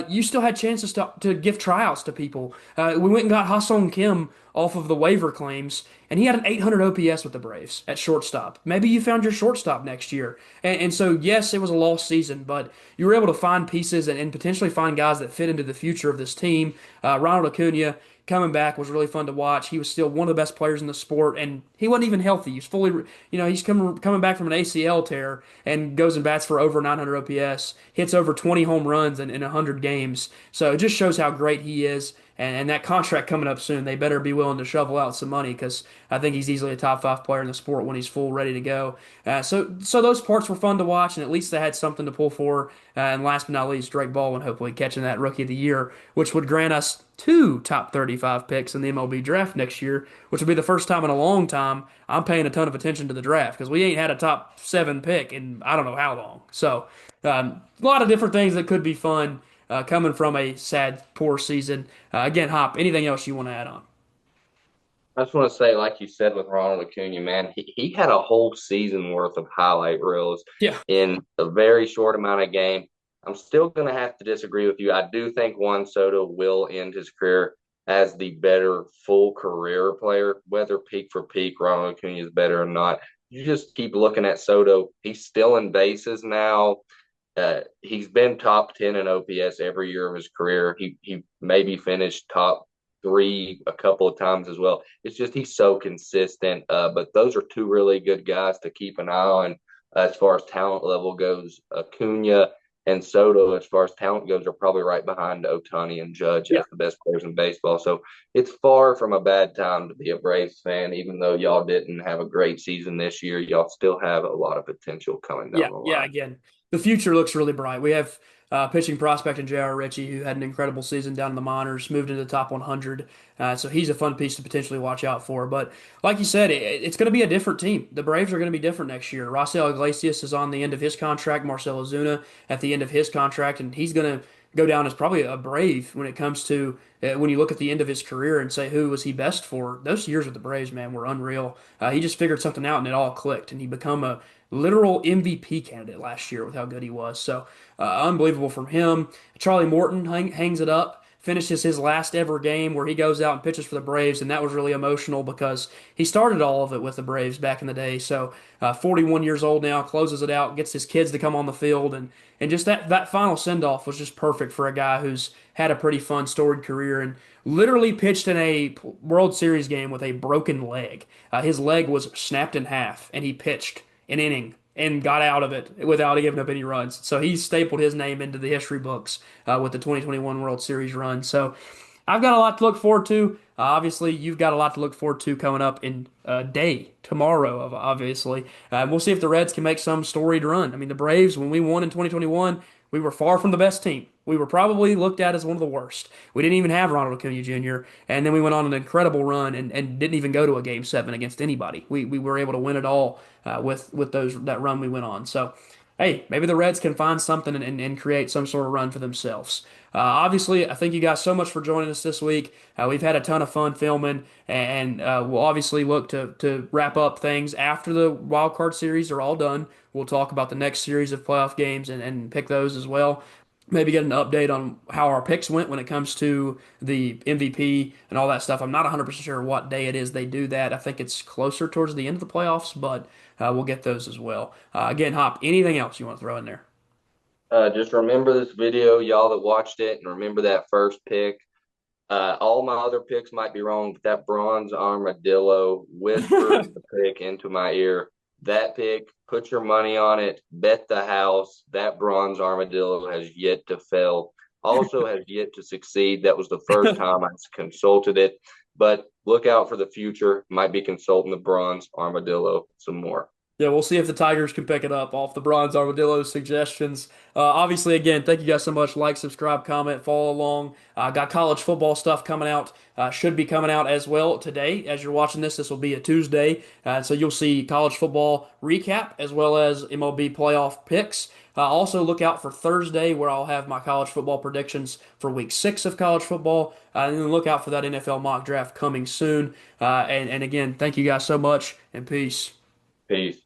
you still had chances to give tryouts to people. We went and got Ha-Sung Kim off of the waiver claims, and he had an 800 OPS with the Braves at shortstop. Maybe you found your shortstop next year. And so, yes, it was a lost season, but you were able to find pieces and potentially find guys that fit into the future of this team. Ronald Acuna coming back was really fun to watch. He was still one of the best players in the sport, and he wasn't even healthy. He's fully, he's coming back from an ACL tear and goes and bats for over 900 OPS, hits over 20 home runs in 100 games. So it just shows how great he is. And that contract coming up soon, they better be willing to shovel out some money because I think he's easily a top 5 player in the sport when he's full ready to go. So those parts were fun to watch, and at least they had something to pull for. And last but not least, Drake Baldwin hopefully catching that Rookie of the Year, which would grant us two top 35 picks in the MLB draft next year, which would be the first time in a long time I'm paying a ton of attention to the draft because we ain't had a top 7 pick in I don't know how long. So a lot of different things that could be fun. coming from a sad, poor season. Again, Hop, anything else you want to add on? I just want to say, like you said with Ronald Acuna, man, he had a whole season worth of highlight reels Yeah, in a very short amount of game. I'm still going to have to disagree with you. I do think Juan Soto will end his career as the better full career player, whether peak for peak Ronald Acuna is better or not. You just keep looking at Soto. He's still in bases now. He's been top 10 in OPS every year of his career. He maybe finished top three a couple of times as well. It's just he's so consistent. But those are two really good guys to keep an eye on as far as talent level goes. Acuna and Soto, as far as talent goes, are probably right behind Ohtani and Judge yeah, as the best players in baseball. So it's far from a bad time to be a Braves fan, even though y'all didn't have a great season this year. Y'all still have a lot of potential coming yeah, down the yeah. line. Again, the future looks really bright. We have pitching prospect in J.R. Ritchie, who had an incredible season down in the minors, moved into the top 100. So he's a fun piece to potentially watch out for. But like you said, it's going to be a different team. The Braves are going to be different next year. Raisel Iglesias is on the end of his contract, Marcell Ozuna at the end of his contract, and he's going to go down as probably a Brave when it comes to when you look at the end of his career and say who was he best for. Those years with the Braves, man, were unreal. He just figured something out and it all clicked, and he become a literal MVP candidate last year with how good he was. So unbelievable from him. Charlie Morton hangs it up, finishes his last ever game where he goes out and pitches for the Braves, and that was really emotional because he started all of it with the Braves back in the day. So 41 years old now, closes it out, gets his kids to come on the field, and just that final send off was just perfect for a guy who's had a pretty fun storied career and literally pitched in a World Series game with a broken leg. His leg was snapped in half, and he pitched an inning and got out of it without giving up any runs. So he stapled his name into the history books with the 2021 World Series run. So I've got a lot to look forward to. Obviously, you've got a lot to look forward to coming up in a day tomorrow. Obviously, we'll see if the Reds can make some storied run. I mean, the Braves, when we won in 2021, we were far from the best team. We were probably looked at as one of the worst. We didn't even have Ronald Acuna Jr., and then we went on an incredible run and didn't even go to a game seven against anybody. We were able to win it all with that run we went on. So, hey, maybe the Reds can find something and create some sort of run for themselves. Obviously, I thank you guys so much for joining us this week. We've had a ton of fun filming, and we'll obviously look to wrap up things after the wild card series are all done. We'll talk about the next series of playoff games and pick those as well. Maybe get an update on how our picks went when it comes to the MVP and all that stuff. I'm not 100% sure what day it is they do that. I think it's closer towards the end of the playoffs, but we'll get those as well. Again, Hop, anything else you want to throw in there? Just remember this video, y'all that watched it, and remember that first pick. All my other picks might be wrong, but that bronze armadillo whispered the pick into my ear. That pick, put your money on it, bet the house. That bronze armadillo has yet to fail. Also has yet to succeed. That was the first time I consulted it. But look out for the future. Might be consulting the bronze armadillo some more. Yeah, we'll see if the Tigers can pick it up off the Bronze Armadillo's suggestions. Obviously, again, thank you guys so much. Like, subscribe, comment, follow along. Got college football stuff coming out. Should be coming out as well today. As you're watching this, this will be a Tuesday. So you'll see college football recap as well as MLB playoff picks. Also, look out for Thursday where I'll have my college football predictions for week 6 of college football. And then look out for that NFL mock draft coming soon. And again, thank you guys so much and peace. Peace.